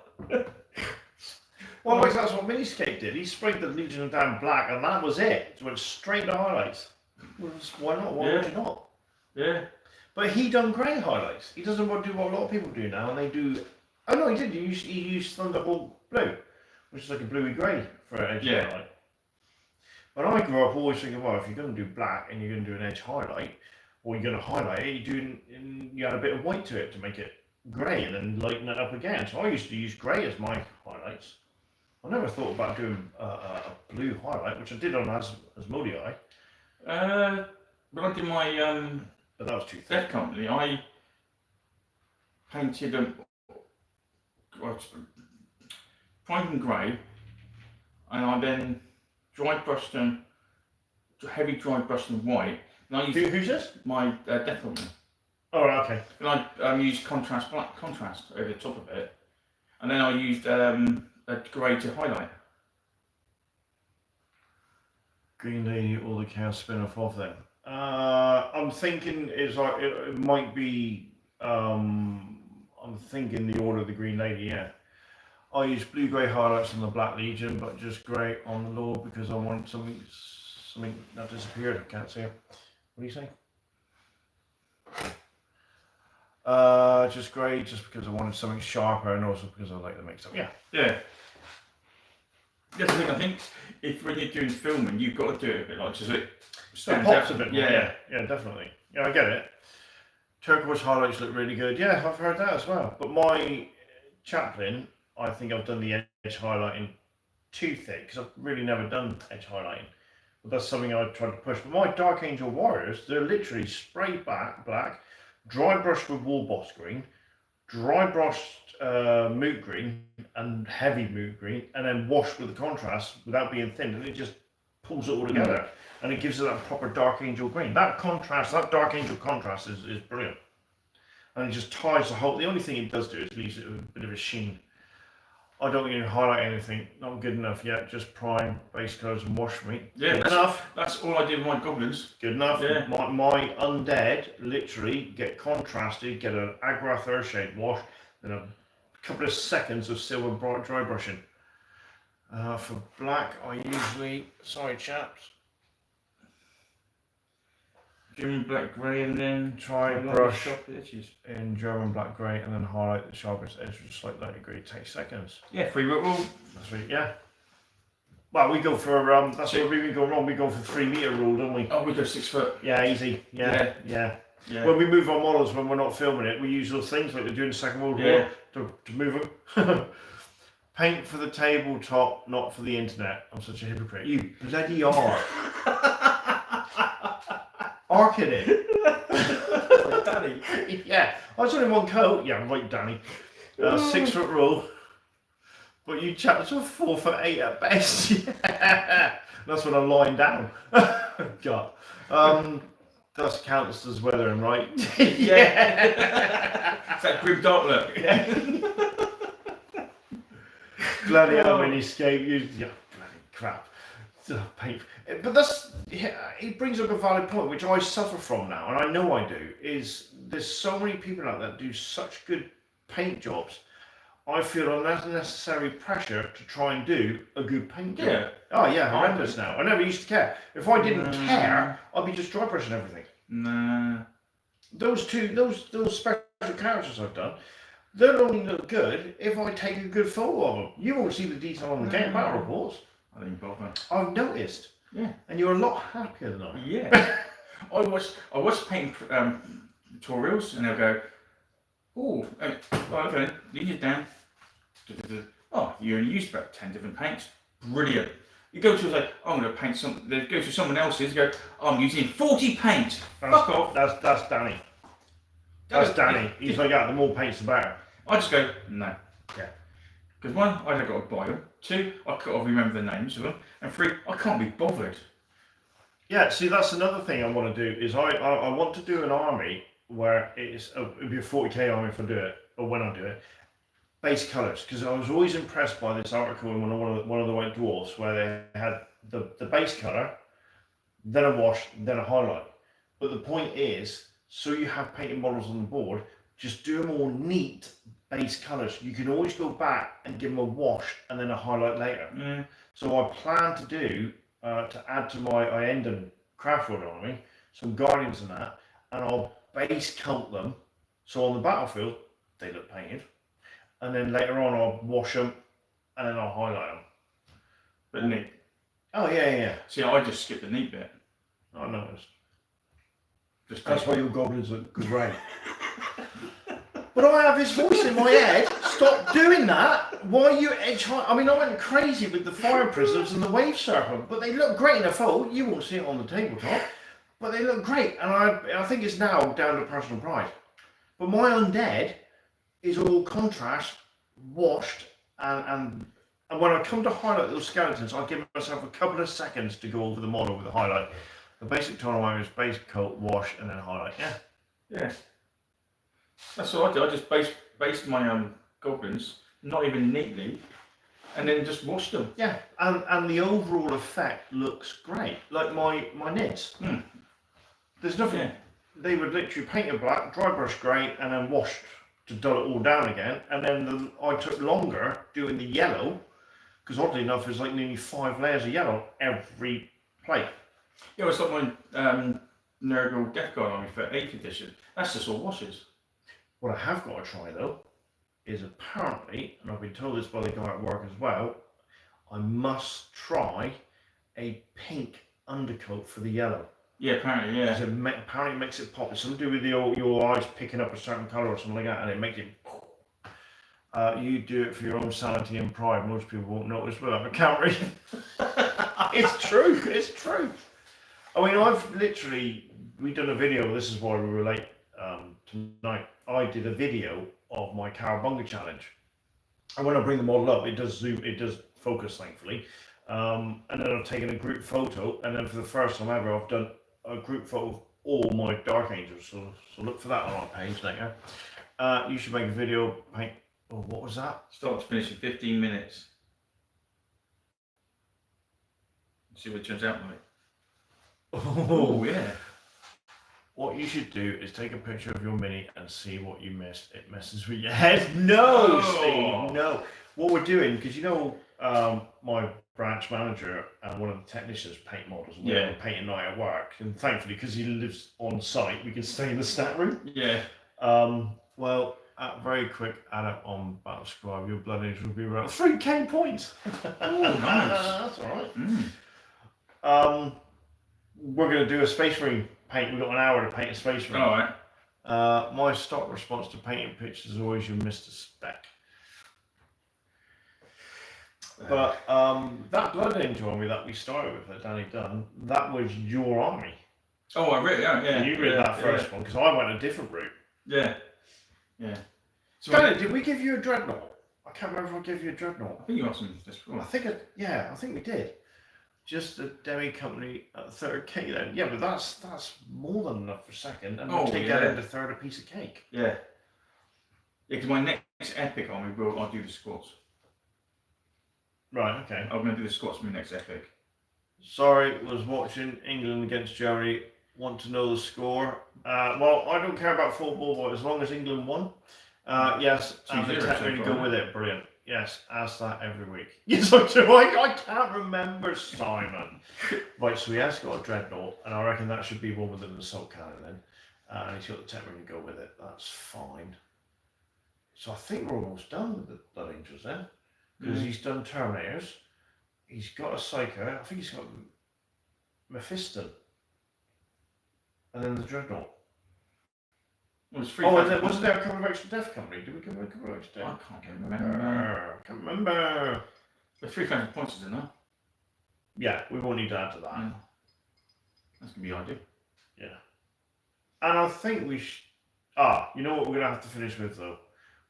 Well, that's what Miniscape did. He sprayed the Legion of Damn black, and that was it. It went straight to highlights. Why not? Why would you not? Yeah. But he done grey highlights. He doesn't want to do what a lot of people do now, and they do. Oh no, he did. He used Thunderbolt blue, which is like a bluey grey for an edge highlight. When I grew up, always thinking, well, if you're going to do black and you're going to do an edge highlight, or you're going to highlight it, you add a bit of white to it to make it grey, and then lighten it up again. So I used to use grey as my highlights. I never thought about doing a blue highlight, which I did on Asmodii. When I did my But that was too thick. Death Company, I painted them prime and grey, and I then dry brushed them, heavy dry brushed them white. And I used Who's this? my Death Company. Oh, right, okay. And I used black contrast over the top of it, and then I used a grey to highlight. Green Lady or the Chaos spin-off of them. I'm thinking it might be. I'm thinking the Order of the Green Lady. Yeah, I use blue-grey highlights on the Black Legion, but just grey on the Lord because I want something that disappeared. I can't see it. What do you say? Just grey, just because I wanted something sharper, and also because I like the mix-up. Yeah. Yeah. That's the thing. I think if when you're doing filming, you've got to do it a bit like just it It pops a bit more. Yeah. Yeah, definitely. Yeah, I get it. Turquoise highlights look really good. Yeah, I've heard that as well. But my Chaplain, I think I've done the edge highlighting too thick because I've really never done edge highlighting. But that's something I've tried to push. But my Dark Angel Warriors, they're literally sprayed back black, dry brushed with wall boss green, dry brushed moot green and heavy moot green, and then washed with the contrast without being thin, and it just pulls it all together. And it gives it that proper Dark Angel green. That contrast, that Dark Angel contrast is brilliant. And it just ties the whole. The only thing it does do is leaves it with a bit of a sheen. I don't even highlight anything. Not good enough yet. Just prime, base colours, and wash for me. Yeah, Good enough. That's all I did with my goblins. Good enough. Yeah. My undead literally get contrasted, get an Agrath Earthshade wash, then a couple of seconds of silver bright dry brushing. For black, I usually, sorry chaps, German black grey and then try highlight brush the sharp edges. in German black grey and then highlight the sharpest edge with just like light grey. It takes seconds. Yeah, free root rule. That's right, yeah. Well, we go for that's where we go wrong. We go for 3 meter rule, don't we? Oh, we go 6 foot. Yeah, easy. Yeah. Yeah. When we move our models when we're not filming it, we use those things like they do in the Second World War to move them. Paint for the tabletop, not for the internet. I'm such a hypocrite. You bloody are. Arcing it. Danny. Yeah, I was only one coat. Yeah, right, Danny. 6 foot rule. But you chaps are 4'8" at best. Yeah. That's when I'm lying down. God. That counts as weathering, right? Yeah. It's that grim dark look. Yeah. Bloody hell, when you escape, bloody crap. Painful. But it brings up a valid point, which I suffer from now, and I know I do, is there's so many people out there that do such good paint jobs. I feel unnecessary pressure to try and do a good paint job. Yeah. Oh yeah, horrendous now. I never used to care. If I didn't care, I'd be just dry brushing everything. Nah. Those special characters I've done, they'll only look good if I take a good photo of them. You won't see the detail on the game battle reports. I didn't bother. I've noticed. Yeah. And you're a lot happier than I am. Yeah. I watch painting tutorials and they'll go, oh, okay, leave it down. Oh, you only used about 10 different paints. Brilliant. You go to like, oh, I'm going to paint something. They go to someone else's. Go, oh, I'm using 40 paints. Fuck off. That's Danny. That's Danny. He's like, yeah, the more paints the better. I just go, no. Yeah. Because 1, I don't got to buy them. 2, I can't remember the names of them. And 3, I can't be bothered. Yeah, see, that's another thing I want to do is I want to do an army where it'd be a 40k army if I do it, or when I do it. Base colours, because I was always impressed by this article in one of the White Dwarfs where they had the base colour, then a wash, then a highlight. But the point is, so you have painted models on the board, just do them all neat base colours. You can always go back and give them a wash and then a highlight later. So I plan to do, to add to my Ienden craft world army, some Guardians and that, and I'll base coat them, so on the battlefield, they look painted. And then later on, I'll wash them, and then I'll highlight them. But neat. Oh, yeah. See, I just skipped the neat bit. I noticed. That's why your goblins look great. But I have this voice in my head, stop doing that. Why are you edge high? I mean, I went crazy with the fire prisms and the wave serpent, but they look great in a photo. You won't see it on the tabletop, but they look great. And I think it's now down to personal pride. But my undead is all contrast, washed, and when I come to highlight those skeletons, I give myself a couple of seconds to go over the model with a highlight. The basic toner is base coat, wash, and then highlight. Yeah. That's what I did. I just based my goblins, not even neatly, and then just washed them. Yeah, and the overall effect looks great. Like my nids. There's nothing. Yeah. They would literally paint it black, dry brush grey, and then washed to dull it all down again. And then I took longer doing the yellow, because oddly enough, there's like nearly 5 layers of yellow every plate. Yeah, it's like my Nurgle Death Guard army for 8th edition. That's just all washes. What I have got to try though is apparently, and I've been told this by the guy at work as well, I must try a pink undercoat for the yellow. Yeah, apparently, yeah. Apparently it makes it pop. It's something to do with your eyes picking up a certain colour or something like that, and it makes it. You do it for your own sanity and pride. Most people won't notice, but I can't read. It's true. It's true. I mean, we've done a video. This is why we were late tonight. I did a video of my Cowabunga challenge, and when I bring the model up, it does zoom. It does focus, thankfully. And then I've taken a group photo, and then for the first time ever, I've done a group photo of all my Dark Angels. So look for that on our page later. You should make a video, paint Oh, what was that? Start to finish in 15 minutes. See what it turns out like. Oh, yeah. What you should do is take a picture of your mini and see what you missed. It messes with your head. No, Steve, no. What we're doing, because my branch manager and one of the technicians paint models. And we're painting night at work, and thankfully, because he lives on site, we can stay in the stat room. Yeah. Well, very quick add up on Battle Scribe, your blood angel will be around 3k points. Oh, nice. That's alright. We're going to do a Space Marine paint. We've got an hour to paint a Space Marine. Alright. My stock response to painting pictures is always you missed a spec. But that Blood Angel army that we started with that Danny done, that was your army. Oh, I read, yeah. And you read that first one because I went a different route. Yeah. Yeah. So Danny, did we give you a Dreadnought? I can't remember if I gave you a Dreadnought. I think you got some this before. I think we did. Just the Demi company at third K then. Yeah, but that's more than enough for second, and we'll take that into third a piece of cake. Yeah. Yeah, because my next epic army I'll do the Scots. Right, okay. I'm going to do the Scots in my next epic. Sorry, was watching England against Germany. Want to know the score? Well, I don't care about football, but as long as England won, yes, and the tech really go with it. Brilliant. Yes, ask that every week. Yes, I do. I can't remember, Simon. Right, so he has got a Dreadnought, and I reckon that should be one with an assault cannon then. And he's got the tech really go with it. That's fine. So I think we're almost done with the Blood Angels then. Because he's done Terminators. He's got a Psycho. I think he's got Mephiston. And then the Dreadnought. Well, wasn't there a couple of extra Death Company? Did we give him a couple of extra Death? I can't remember. Can't remember. The 3,000 points is enough. Yeah, we won't need to add to that. Yeah. That's going to be ideal. Yeah. And I think we should... you know what we're going to have to finish with though?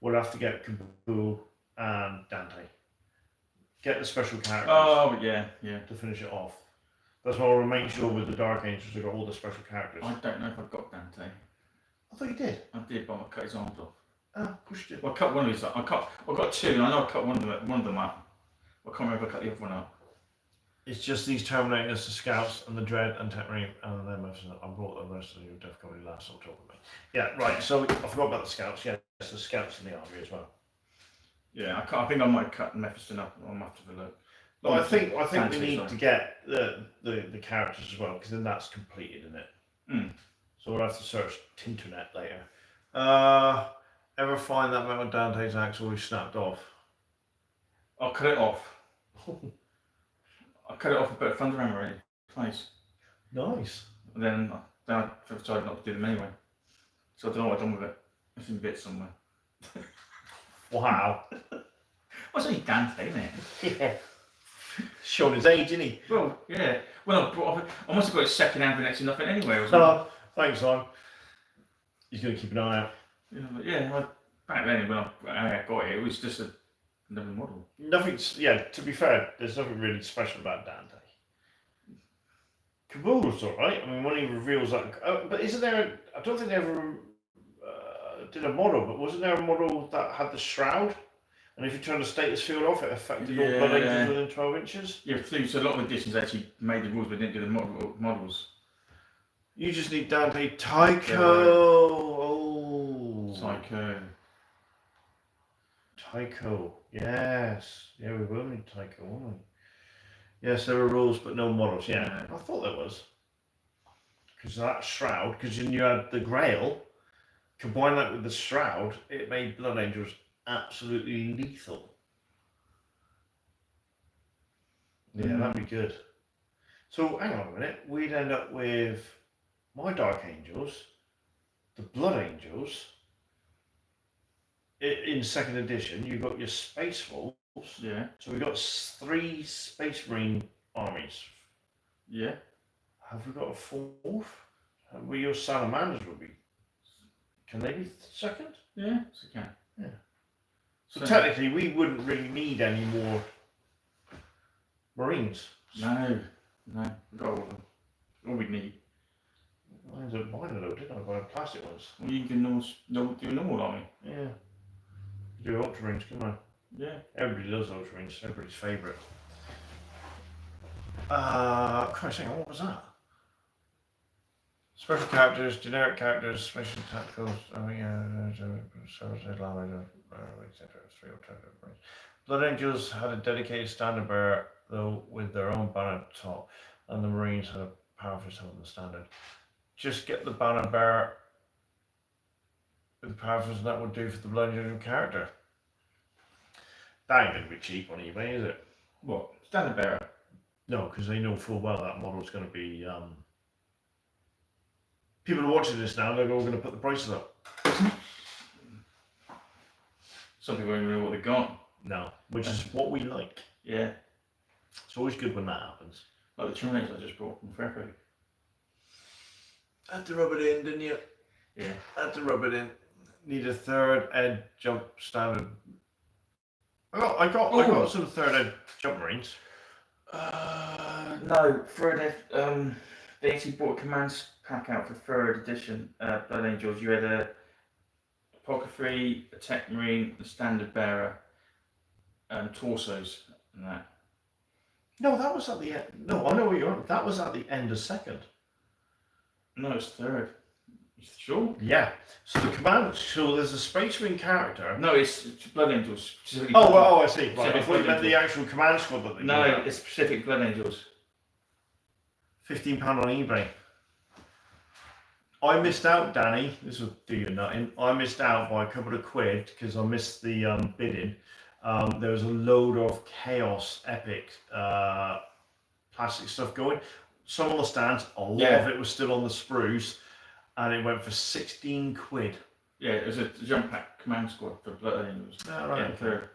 We'll have to get Kabul and Dante. Get the special characters. Oh, yeah. To finish it off. That's why we'll make sure with the Dark Angels we've got all the special characters. I don't know if I've got Dante. I thought you did. I did, but I cut his arms off. Oh, pushed it. Well, I cut one of his. I've got two, and I know I cut one of them up. I can't remember if I cut the other one up. It's just these Terminators, the Scouts, and the Dread, and Techmarine, and then I brought the rest of your Death Company last on top of me. Yeah, right. So I forgot about the Scouts. Yeah, it's the Scouts in the army as well. Yeah, I think I might cut Mephiston up. I'll have to have a look. Well, I think we need to get the characters as well, because then that's completed, isn't it? So we'll have to search Tinternet later. Ever find that metal Dante's axe always snapped off? I'll cut it off. I cut it off and put a thunder hammer in place. Nice. And then I decided not to do them anyway. So I don't know what I've done with it. It's in bits somewhere. Wow. Well, it's only Dante, isn't it? Yeah. Showing his age, isn't he? Well, yeah. Well, I must have got it second hand for next to nothing anyway. Thanks, Simon. He's going to keep an eye out. Back then when I got it, it was just another model. To be fair, there's nothing really special about Dante. Kabul's alright. I mean, when he reveals that. But isn't there. I don't think they ever did a model, but wasn't there a model that had the shroud? And if you turn the status field off, it affected all blood angels within 12 inches? Yeah, so a lot of editions actually made the rules but didn't do the models. You just need Dante Tycho. Oh. Tycho. Yes. Yeah, we will need Tycho, won't we? Yes, there were rules but no models. Yeah, I thought there was. Because that shroud, because then you had the Grail, combine that with the shroud, it made Blood Angels absolutely lethal. Yeah, that'd be good. So hang on a minute, we'd end up with my Dark Angels, the Blood Angels. In second edition, you've got your Space Wolves. Yeah. So we've got 3 Space Marine armies. Yeah. Have we got a 4th? Well, your Salamanders would be. Can they be second? Yeah, so they can. Yeah. So technically, we wouldn't really need any more Marines. No, we've got all of them. All we need. I ended up buying a load, didn't I? Buying plastic ones. Well, you can do a normal army. Yeah. Do Ultramarines, come on. Yeah. Everybody loves Ultramarines, everybody's favourite. Christ, hang on, what was that? Special characters, generic characters, special tacticals, etc. 3 alternative Marines. Blood Angels had a dedicated standard bearer, though, with their own banner at the top, and the Marines had a powerful on the standard. Just get the banner bearer with the powerful, and that would do for the Blood Angel character. That ain't going to be cheap on eBay, is it? What? Standard bearer? No, because they know full well that model's going to be. People are watching this now, they're all going to put the prices up. Some people don't even know what they got. No, which is what we like. Yeah. It's always good when that happens. Like the Terminators I just bought from Fairfield. Had to rub it in, didn't you? Yeah. Had to rub it in. Need a third ed jump standard. I got some third ed jump Marines. No, third ed. They actually bought a commands pack out for third edition Blood Angels. You had a Apothecary, a Tech Marine, the Standard Bearer, and torsos and that. No, that was at the end. No, I know what you're on. That was at the end of second. No, it's third. You sure? Yeah. So the command. So there's a Space Marine character. No, it's Blood Angels. I see. Right. I Specific thought you Blood meant the actual command squad that they No, got. it's specific Blood Angels. £15 on eBay. I missed out, Danny. This will do you nothing. I missed out by a couple of quid because I missed the bidding. There was a load of Chaos Epic plastic stuff going. Some on the stands, a lot of it was still on the sprues, and it went for 16 quid. Yeah, it was a jump pack command squad for Blood Angels. Oh, right. Yeah, third.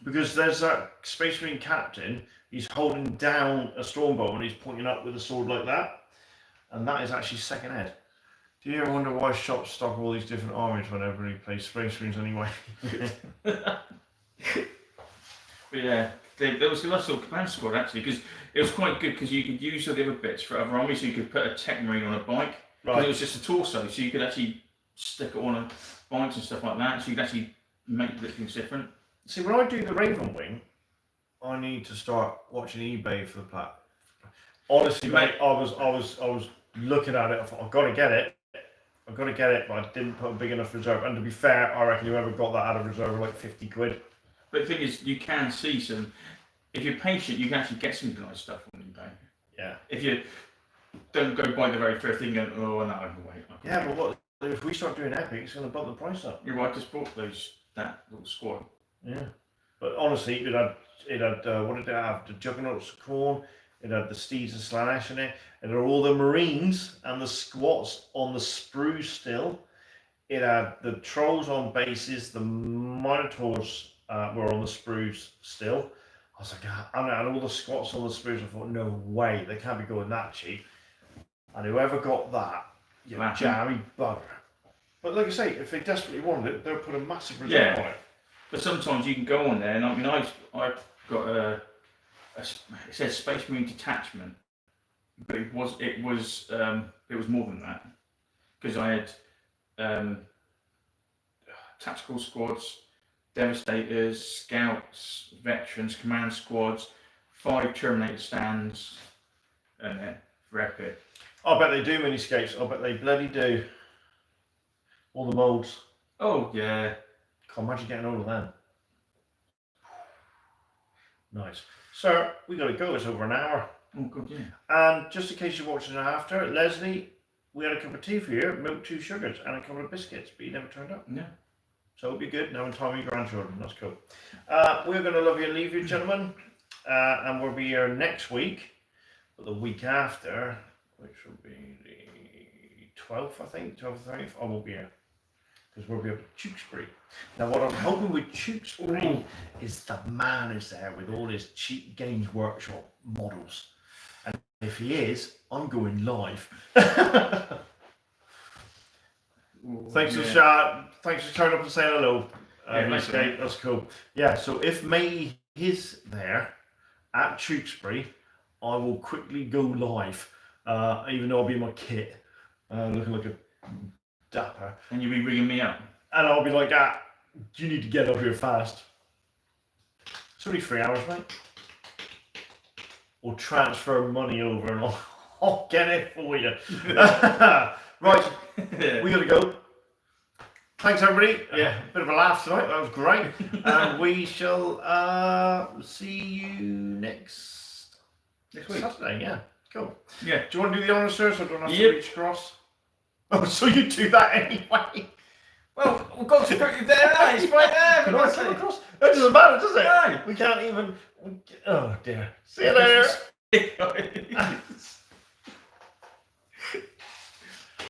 Because there's that Space Marine captain, he's holding down a Stormbow and he's pointing up with a sword like that. And that is actually second ed. Do you ever wonder why shops stock all these different armies when everybody plays Space Marines anyway? But yeah, there was a nice little command squad actually, because it was quite good because you could use all the other bits for other armies. So you could put a Tech Marine on a bike. Right. It was just a torso, so you could actually stick it on a bikes and stuff like that. So you could actually make things different. See, when I do the Raven Wing, I need to start watching eBay for the plat. Honestly, mate, I was looking at it. I thought I've got to get it, but I didn't put a big enough reserve. And to be fair, I reckon whoever got that out of reserve were like 50 quid. But the thing is, you can see some. If you're patient, you can actually get some nice stuff on eBay. Yeah. If you don't go buy the very first thing and oh no, I can wait. Yeah, but what if we start doing epic? It's going to bump the price up. You're right. I just bought that little squad. Yeah, but honestly, it had what did it have? The Juggernauts of Corn. It had the Steeds of Slaanesh in it. It had all the Marines and the squats on the sprues still. It had the Trolls on bases. The Minotaurs were on the sprues still. I was like, and it had all the squats on the sprues. I thought, no way, they can't be going that cheap. And whoever got that, jammy bugger. But like I say, if they desperately wanted it, they'll put a massive reserve on it. But sometimes you can go on there, and I mean, I've got it says Space Marine detachment, but it was more than that, because I had tactical squads, devastators, scouts, veterans, command squads, 5 Terminator stands, and then for epic. I bet they do miniscapes. I bet they bloody do. All the molds. Oh yeah. Can't imagine getting all of them. Nice. So, we got to go. It's over an hour. Oh, good, yeah. And just in case you're watching it after, Leslie, we had a cup of tea for you, milk, 2 sugars, and a couple of biscuits, but you never turned up. No. So, it'll be good. Now in time with your grandchildren. That's cool. We're going to love you and leave you, gentlemen. And we'll be here next week, but the week after, which will be the 12th, I think, 12th or 13th, I won't be here. Because we'll be up at Tewkesbury. Now, what I'm hoping with Tewkesbury is the man is there with all his cheap Games Workshop models. And if he is, I'm going live. Thanks for turning up and saying hello. That's cool. Yeah, so if May is there at Tewkesbury, I will quickly go live, even though I'll be in my kit, looking like a dapper. And you'll be ringing me up. And I'll be like that. You need to get up here fast. It's only 3 hours, mate. Or transfer money over and I'll get it for you. Right, we gotta go. Thanks, everybody. Yeah. Bit of a laugh tonight. That was great. And we shall see you next week. Saturday. Yeah, cool. Yeah. Do you want to do the honours, sir, so I don't have to Yep. reach across? Oh, so you do that anyway. Well, we've got to put you there. It's right there. Can for I God's come sake. across? It doesn't matter, does it? No. We can't even. Oh dear. See you later.